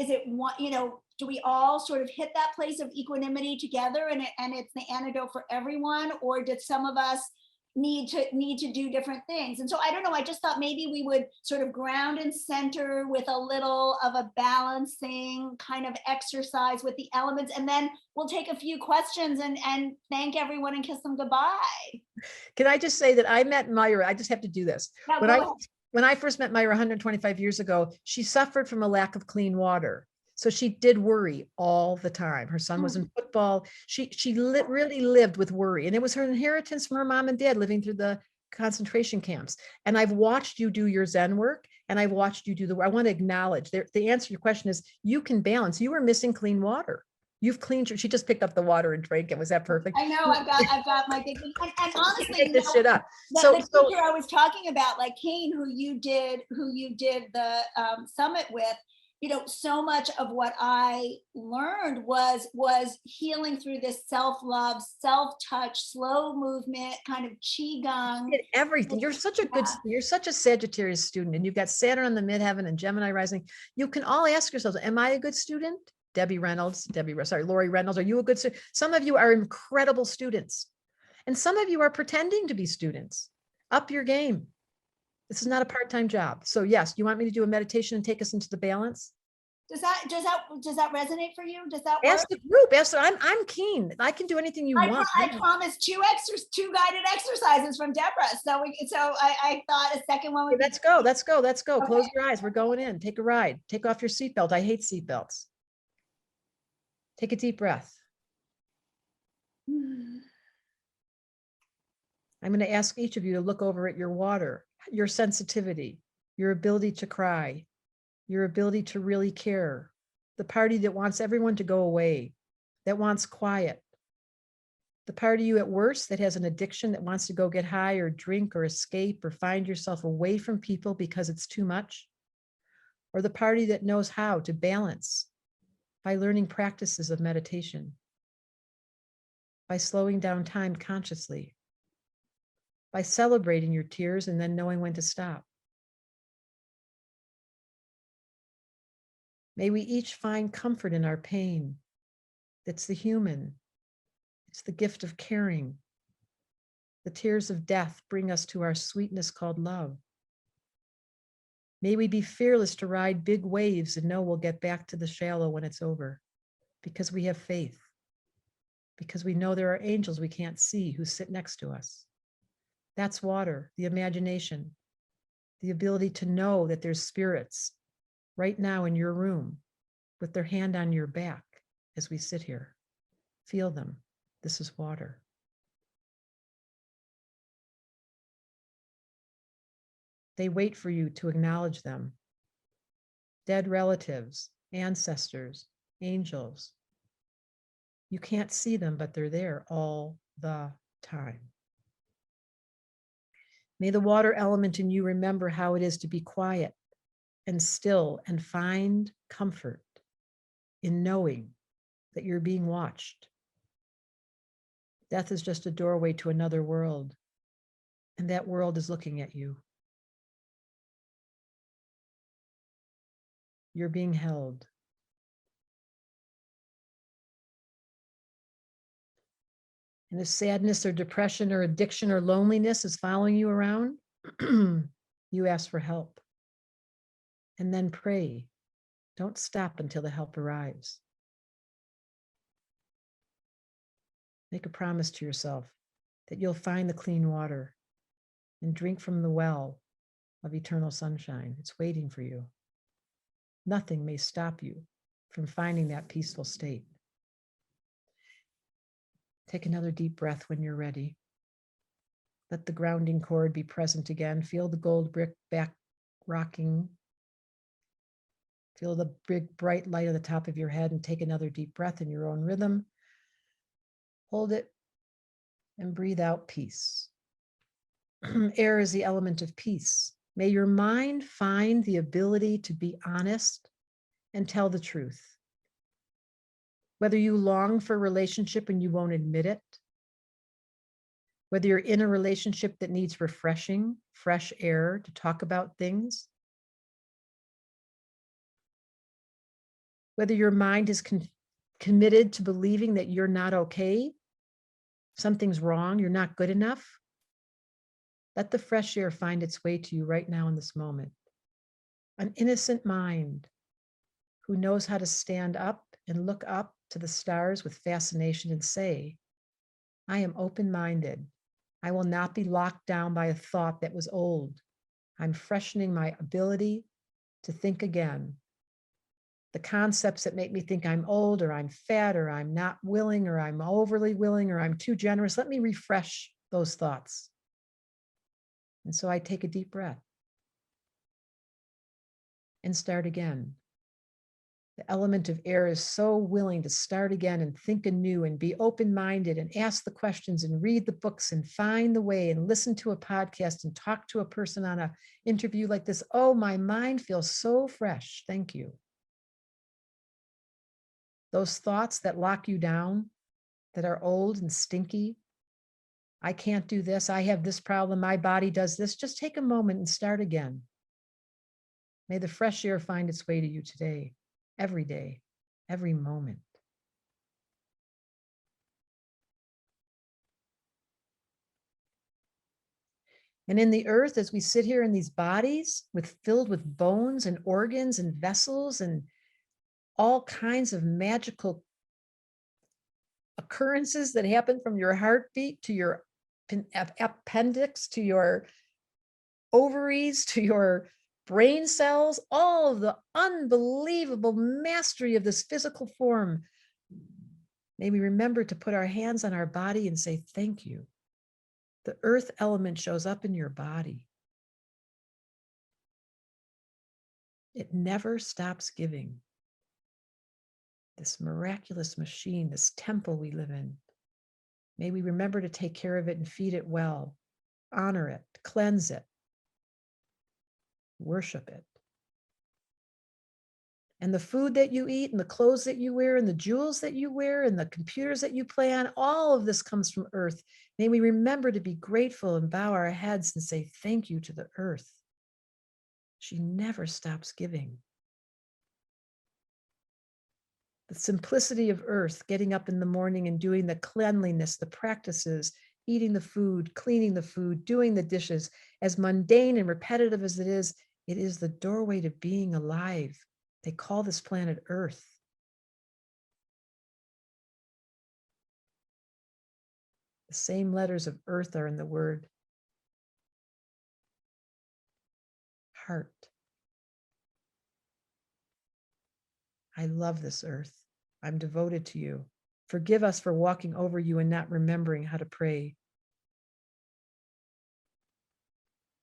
it one, do we all sort of hit that place of equanimity together, and it's the antidote for everyone, or did some of us need to do different things? And so I don't know, I just thought maybe we would sort of ground and center with a little of a balancing kind of exercise with the elements, and then we'll take a few questions and thank everyone and kiss them goodbye. Can I just say that I met Myra? I just have to do this. Now, When go I ahead. when I first met Myra 125 years ago, she suffered from a lack of clean water. So she did worry all the time. Her son was in football. Really lived with worry, and it was her inheritance from her mom and dad living through the concentration camps. And I've watched you do your Zen work, and I've watched you do the. I want to acknowledge the answer to your question is you can balance. You were missing clean water. You've cleaned your. She just picked up the water and drank it. Was that perfect? I know I've got my thinking, and honestly, Make this shit up. the teacher I was talking about, like Kane, who you did the summit with, so much of what I learned was healing through this self-love, self-touch, slow movement, kind of qigong. Everything. You're such a Sagittarius student, and you've got Saturn on the midheaven and Gemini rising. You can all ask yourselves, am I a good student? Lori Reynolds, are you a good student? Some of you are incredible students, and some of you are pretending to be students. Up your game. This is not a part-time job. So yes, you want me to do a meditation and take us into the balance? Does that resonate for you? Does that work? Ask the group. I'm keen. I can do anything you want. I promised two guided exercises from Debra. So I thought a second one would Let's go. Okay. Close your eyes. We're going in. Take a ride. Take off your seatbelt. I hate seatbelts. Take a deep breath. I'm going to ask each of you to look over at your water, your sensitivity, your ability to cry, your ability to really care, the party that wants everyone to go away, that wants quiet, the part of you at worst that has an addiction that wants to go get high or drink or escape or find yourself away from people because it's too much, or the party that knows how to balance by learning practices of meditation, by slowing down time consciously, by celebrating your tears and then knowing when to stop. May we each find comfort in our pain. That's the human. It's the gift of caring. The tears of death bring us to our sweetness called love. May we be fearless to ride big waves and know we'll get back to the shallow when it's over, because we have faith, because we know there are angels we can't see who sit next to us. That's water, the imagination, the ability to know that there's spirits right now in your room with their hand on your back as we sit here. Feel them. This is water. They wait for you to acknowledge them. Dead relatives, ancestors, angels. You can't see them, but they're there all the time. May the water element in you remember how it is to be quiet and still and find comfort in knowing that you're being watched. Death is just a doorway to another world, and that world is looking at you. You're being held. And if sadness or depression or addiction or loneliness is following you around, you ask for help. And then pray. Don't stop until the help arrives. Make a promise to yourself that you'll find the clean water and drink from the well of eternal sunshine. It's waiting for you. Nothing may stop you from finding that peaceful state. Take another deep breath when you're ready. Let the grounding cord be present again. Feel the gold brick back rocking. Feel the big bright light at the top of your head, and take another deep breath in your own rhythm. Hold it and breathe out peace. Air is the element of peace. May your mind find the ability to be honest and tell the truth. Whether you long for a relationship and you won't admit it, Whether you're in a relationship that needs refreshing, fresh air to talk about things, whether your mind is committed to believing that you're not okay, something's wrong, you're not good enough, let the fresh air find its way to you right now in this moment. An innocent mind who knows how to stand up and look up to the stars with fascination and say, I am open-minded. I will not be locked down by a thought that was old. I'm freshening my ability to think again. The concepts that make me think I'm old or I'm fat or I'm not willing or I'm overly willing or I'm too generous, let me refresh those thoughts. And so I take a deep breath and start again. The element of air is so willing to start again and think anew and be open-minded and ask the questions and read the books and find the way and listen to a podcast and talk to a person on an interview like this. Oh, my mind feels so fresh. Thank you. Those thoughts that lock you down, that are old and stinky. I can't do this. I have this problem. My body does this. Just take a moment and start again. May the fresh air find its way to you today, every day, every moment. And in the earth, as we sit here in these bodies filled with bones and organs and vessels and all kinds of magical occurrences that happen from your heartbeat to your appendix, to your ovaries, to your brain cells, all of the unbelievable mastery of this physical form. May we remember to put our hands on our body and say, thank you. The earth element shows up in your body. It never stops giving. This miraculous machine, this temple we live in. May we remember to take care of it and feed it well, honor it, cleanse it, worship it. And the food that you eat and the clothes that you wear and the jewels that you wear and the computers that you play on, all of this comes from earth. May we remember to be grateful and bow our heads and say thank you to the earth. She never stops giving. The simplicity of earth, getting up in the morning and doing the cleanliness, the practices, eating the food, cleaning the food, doing the dishes, as mundane and repetitive as it is the doorway to being alive. They call this planet Earth. The same letters of earth are in the word heart. I love this earth. I'm devoted to you. Forgive us for walking over you and not remembering how to pray.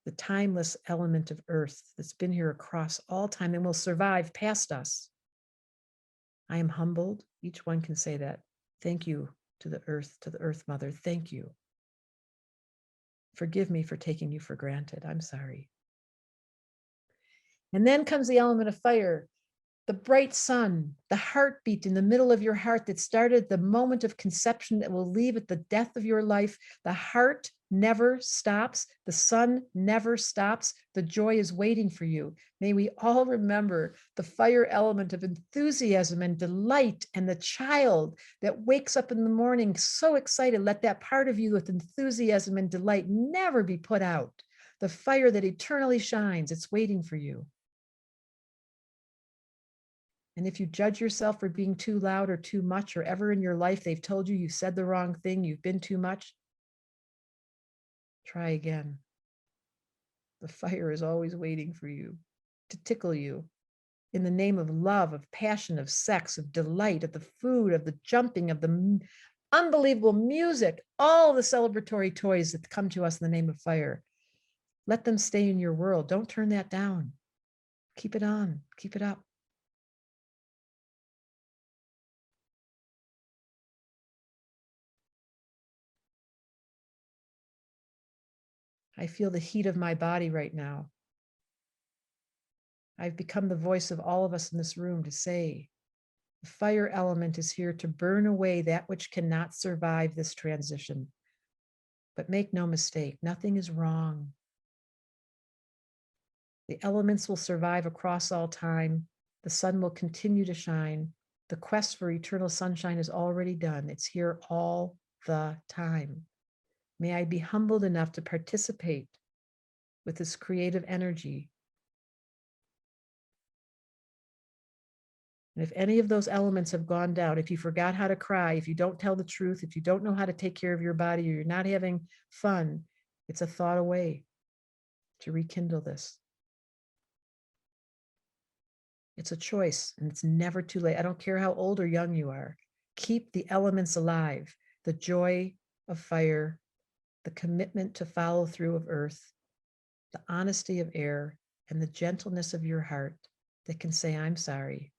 The timeless element of earth that's been here across all time and will survive past us. I am humbled. Each one can say that. Thank you to the earth mother. Thank you. Forgive me for taking you for granted. I'm sorry. And then comes the element of fire, the bright sun, the heartbeat in the middle of your heart that started the moment of conception that will leave at the death of your life. The heart never stops. The sun never stops. The joy is waiting for you. May we all remember the fire element of enthusiasm and delight and the child that wakes up in the morning so excited. Let that part of you with enthusiasm and delight never be put out. The fire that eternally shines, it's waiting for you. And if you judge yourself for being too loud or too much, or ever in your life they've told you you said the wrong thing, you've been too much, try again. The fire is always waiting for you to tickle you in the name of love, of passion, of sex, of delight, of the food, of the jumping, of the unbelievable music, all the celebratory toys that come to us in the name of fire. Let them stay in your world. Don't turn that down. Keep it on. Keep it up. I feel the heat of my body right now. I've become the voice of all of us in this room to say, the fire element is here to burn away that which cannot survive this transition. But make no mistake, nothing is wrong. The elements will survive across all time. The sun will continue to shine. The quest for eternal sunshine is already done. It's here all the time. May I be humbled enough to participate with this creative energy. And if any of those elements have gone down, if you forgot how to cry, if you don't tell the truth, if you don't know how to take care of your body, or you're not having fun, it's a thought away to rekindle this. It's a choice, and it's never too late. I don't care how old or young you are. Keep the elements alive, the joy of fire, the commitment to follow through of earth, the honesty of air, and the gentleness of your heart that can say, I'm sorry,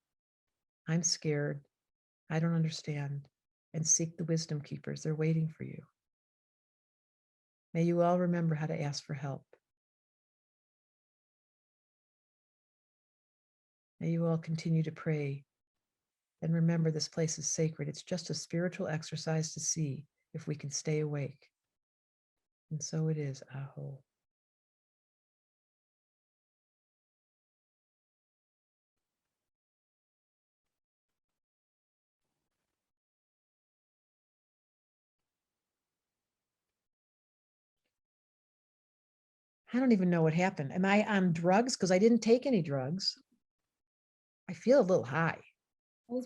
I'm scared, I don't understand, and seek the wisdom keepers. They're waiting for you. May you all remember how to ask for help. May you all continue to pray. And remember, this place is sacred. It's just a spiritual exercise to see if we can stay awake. And so it is. Aho. I don't even know what happened. Am I on drugs? Because I didn't take any drugs. I feel a little high.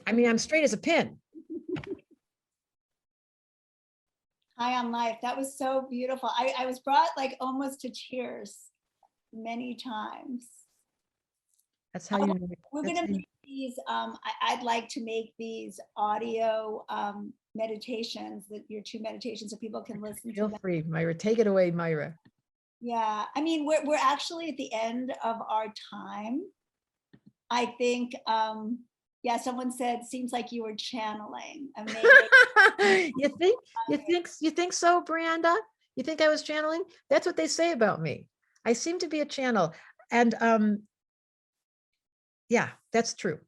I mean, I'm straight as a pin. High on life. That was so beautiful. I was brought like almost to tears many times. That's how you know. We're going to make these, I'd like to make these audio meditations, that your 2 meditations, so people can listen to them. Feel free, Myra. Take it away, Myra. Yeah, I mean, we're actually at the end of our time. I think, yeah, someone said, seems like you were channeling. Amazing. You think so, Brianda? You think I was channeling? That's what they say about me. I seem to be a channel. And yeah, that's true.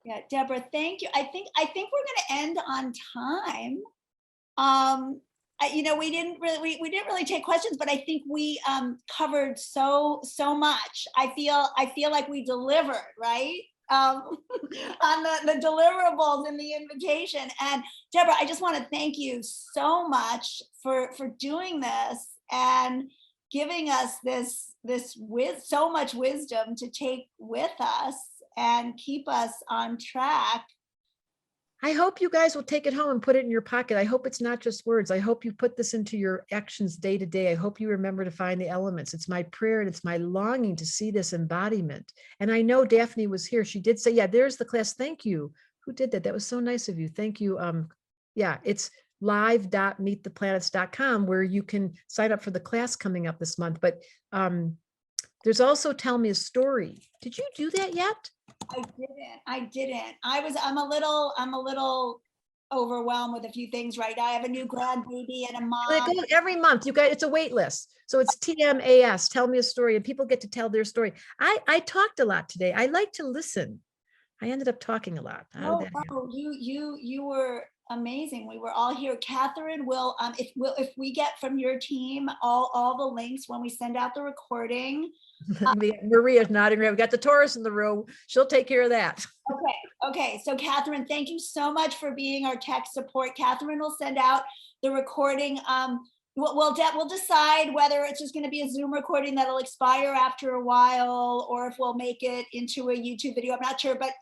Yeah, Deborah, thank you. I think we're going to end on time. You know, we didn't really take questions, but I think we covered so much. I feel like we delivered, right? On the deliverables in the invitation. And Deborah, I just want to thank you so much for doing this and giving us this with so much wisdom to take with us and keep us on track. I hope you guys will take it home and put it in your pocket. I hope it's not just words. I hope you put this into your actions day to day. I hope you remember to find the elements. It's my prayer and it's my longing to see this embodiment. And I know Daphne was here. She did say, yeah, there's the class. Thank you. Who did that? That was so nice of you. Thank you. Yeah, it's live.meettheplanets.com where you can sign up for the class coming up this month. But there's also Tell Me a Story. Did you do that yet? I didn't. I'm a little overwhelmed with a few things right now. I have a new grandbaby and a mom. Every month, you guys, it's a wait list. So it's TMAS, Tell Me a Story, and people get to tell their story. I talked a lot today. I like to listen. I ended up talking a lot. Oh, you were amazing. We were all here. Catherine will, if we get from your team all the links when we send out the recording. Maria's nodding around. We got the Taurus in the room. She'll take care of that. Okay. So Catherine, thank you so much for being our tech support. Catherine will send out the recording. We'll decide whether it's just going to be a Zoom recording that'll expire after a while, or if we'll make it into a YouTube video. I'm not sure, but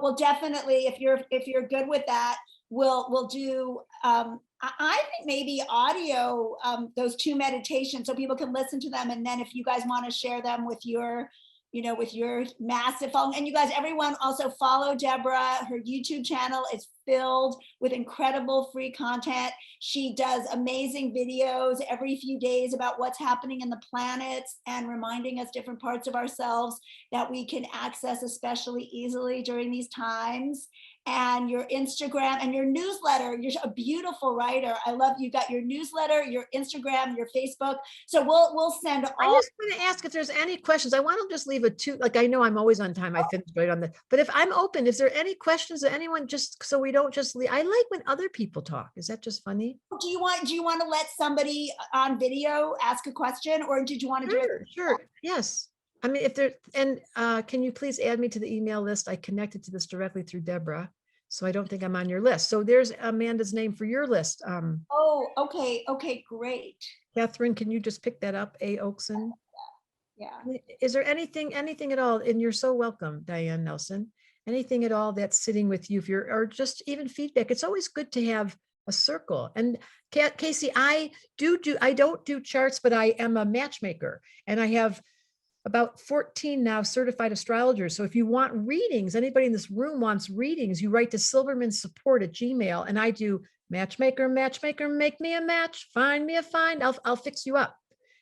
we'll definitely, if you're good with that, we'll do. I think maybe audio, those 2 meditations, so people can listen to them, and then if you guys want to share them with your, with your massive following. And you guys, everyone, also follow Deborah. Her YouTube channel is filled with incredible free content. She does amazing videos every few days about what's happening in the planets and reminding us different parts of ourselves that we can access especially easily during these times. and your Instagram and your newsletter. You're a beautiful writer. I love you got your newsletter, your Instagram, your Facebook. So we'll send I all. just want to ask if there's any questions. I want to just leave a two, like I know I'm always on time. I finished right on the, but if I'm open, is there any questions that anyone, just so we don't just leave? I like when other people talk. Is that just funny? Do you want to let somebody on video ask a question, or did you want to do it? Sure. Yes. I mean, if there, and can you please add me to the email list? I connected to this directly through Debra, so I don't think I'm on your list. So there's Amanda's name for your list. Oh, okay, great. Catherine, can you just pick that up? A. Oakson. Yeah. Is there anything at all? And you're so welcome, Diane Nelson. Anything at all that's sitting with you, if you're, or just even feedback. It's always good to have a circle. And Casey, I don't do charts, but I am a matchmaker, and I have about 14 now certified astrologers. So if you want readings, anybody in this room wants readings, you write to silvermansupport@gmail, and I do matchmaker, make me a match, find me a find, I'll fix you up.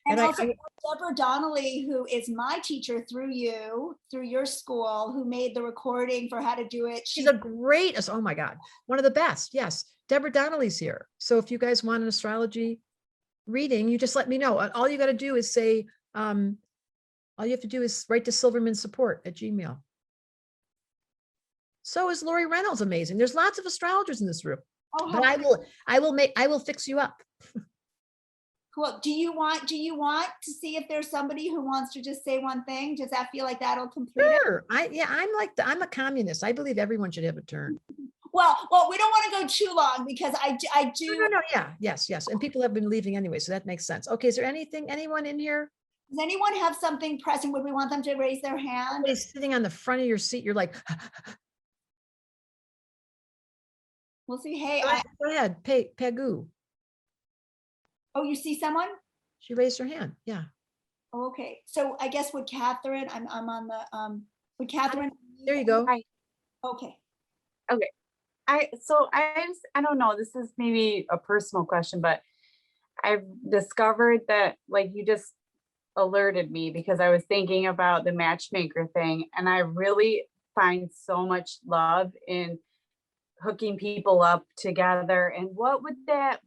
And also Deborah Donnelly, who is my teacher through your school, who made the recording for how to do it. She's a great, oh my God, one of the best. Yes, Deborah Donnelly's here. So if you guys want an astrology reading, you just let me know. All you got to do is say, all you have to do is write to silvermansupport@gmail. So is Lori Reynolds amazing. There's lots of astrologers in this room. Oh, but I will fix you up. Cool. Do you want to see if there's somebody who wants to just say one thing? Does that feel like that'll complete it? Sure. I'm a communist. I believe everyone should have a turn. Well, we don't want to go too long, because I do. No. Yeah. Yes. And people have been leaving anyway, so that makes sense. Okay. Is there anyone in here? Does anyone have something pressing? Would we want them to raise their hand? Somebody's sitting on the front of your seat. You're like, we'll see. Hey, go ahead. Pegu. Oh, you see someone? She raised her hand. Yeah. Oh, okay. So I guess would Catherine, I'm on the, would Catherine? There you go. Hi. Okay. I don't know, this is maybe a personal question, but I've discovered that, like, you just alerted me, because I was thinking about the matchmaker thing, and I really find so much love in hooking people up together. And what would a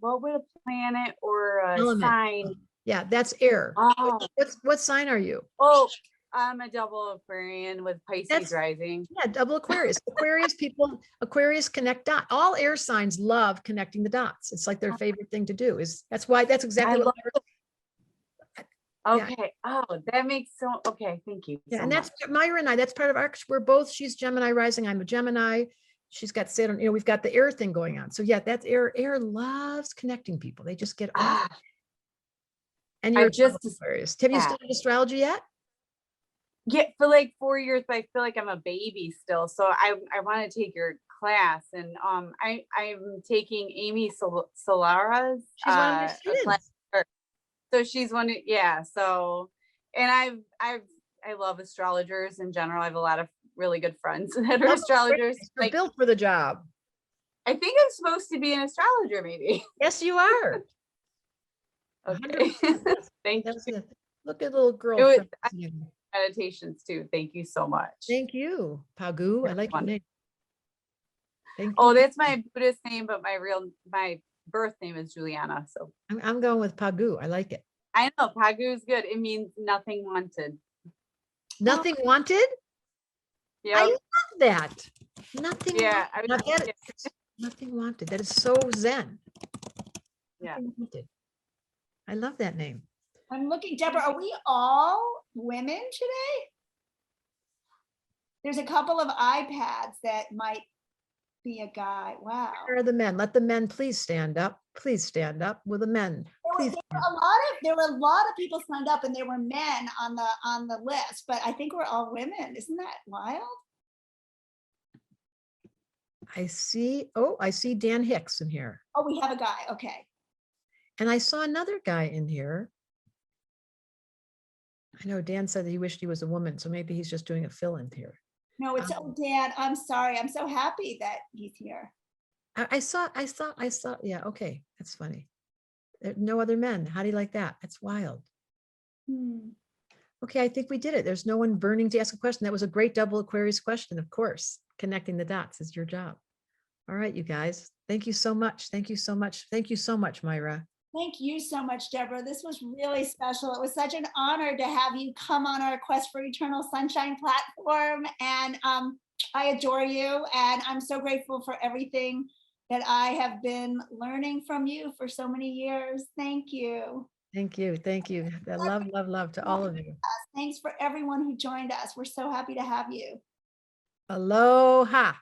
planet or a Element. sign? Yeah, that's air. Oh, What sign are you? oh, I'm a double Aquarian with Pisces rising. Yeah, double Aquarius. Aquarius connect dots. All air signs love connecting the dots. It's like their favorite thing to do. That's exactly what. Okay. Yeah. Oh, that makes okay. Thank you. Yeah, so and that's Myra and I. That's part of our. She's Gemini rising. I'm a Gemini. She's got Saturn. We've got the air thing going on. So yeah, that's air. Air loves connecting people. They just get. And you're just Aquarius. Have you studied astrology yet? Yeah, for like 4 years, but I feel like I'm a baby still. So I want to take your class, and I'm taking Amy Solara's class. So she's one, yeah. So, and I love astrologers in general. I have a lot of really good friends that are astrologers. You're built for the job. I think I'm supposed to be an astrologer, maybe. Yes, you are. Okay. Thank you. Look at little girl. Meditations too. Thank you so much. Thank you, Pagu. I like your name. Thank you. Oh, that's my Buddhist name, but my birth name is Juliana. So I'm going with Pagu. I like it. I know Pagu is good. It means nothing wanted. Nothing wanted? Yeah. I love that. Nothing. Yeah. Nothing wanted. That is so Zen. Yeah. I love that name. I'm looking, Deborah, are we all women today? There's a couple of iPads that might be a guy. Wow. Where are the men? Let the men please stand up. Please stand up with the men. Please. There were a lot of people signed up, and there were men on the list, but I think we're all women. Isn't that wild? I see Dan Hicks in here. Oh, we have a guy. Okay. And I saw another guy in here. I know Dan said that he wished he was a woman, so maybe he's just doing a fill-in here. No, it's Dan. I'm sorry. I'm so happy that he's here. I saw. Yeah, okay, that's funny. There are no other men. How do you like that? That's wild. Okay, I think we did it. There's no one burning to ask a question. That was a great double Aquarius question, of course. Connecting the dots is your job. All right, you guys. Thank you so much. Thank you so much. Thank you so much, Myra. Thank you so much, Deborah. This was really special. It was such an honor to have you come on our Quest for Eternal Sunshine platform. And I adore you. And I'm so grateful for everything that I have been learning from you for so many years. Thank you. Thank you. Thank you. Love, love, love to all of you. Thanks for everyone who joined us. We're so happy to have you. Aloha.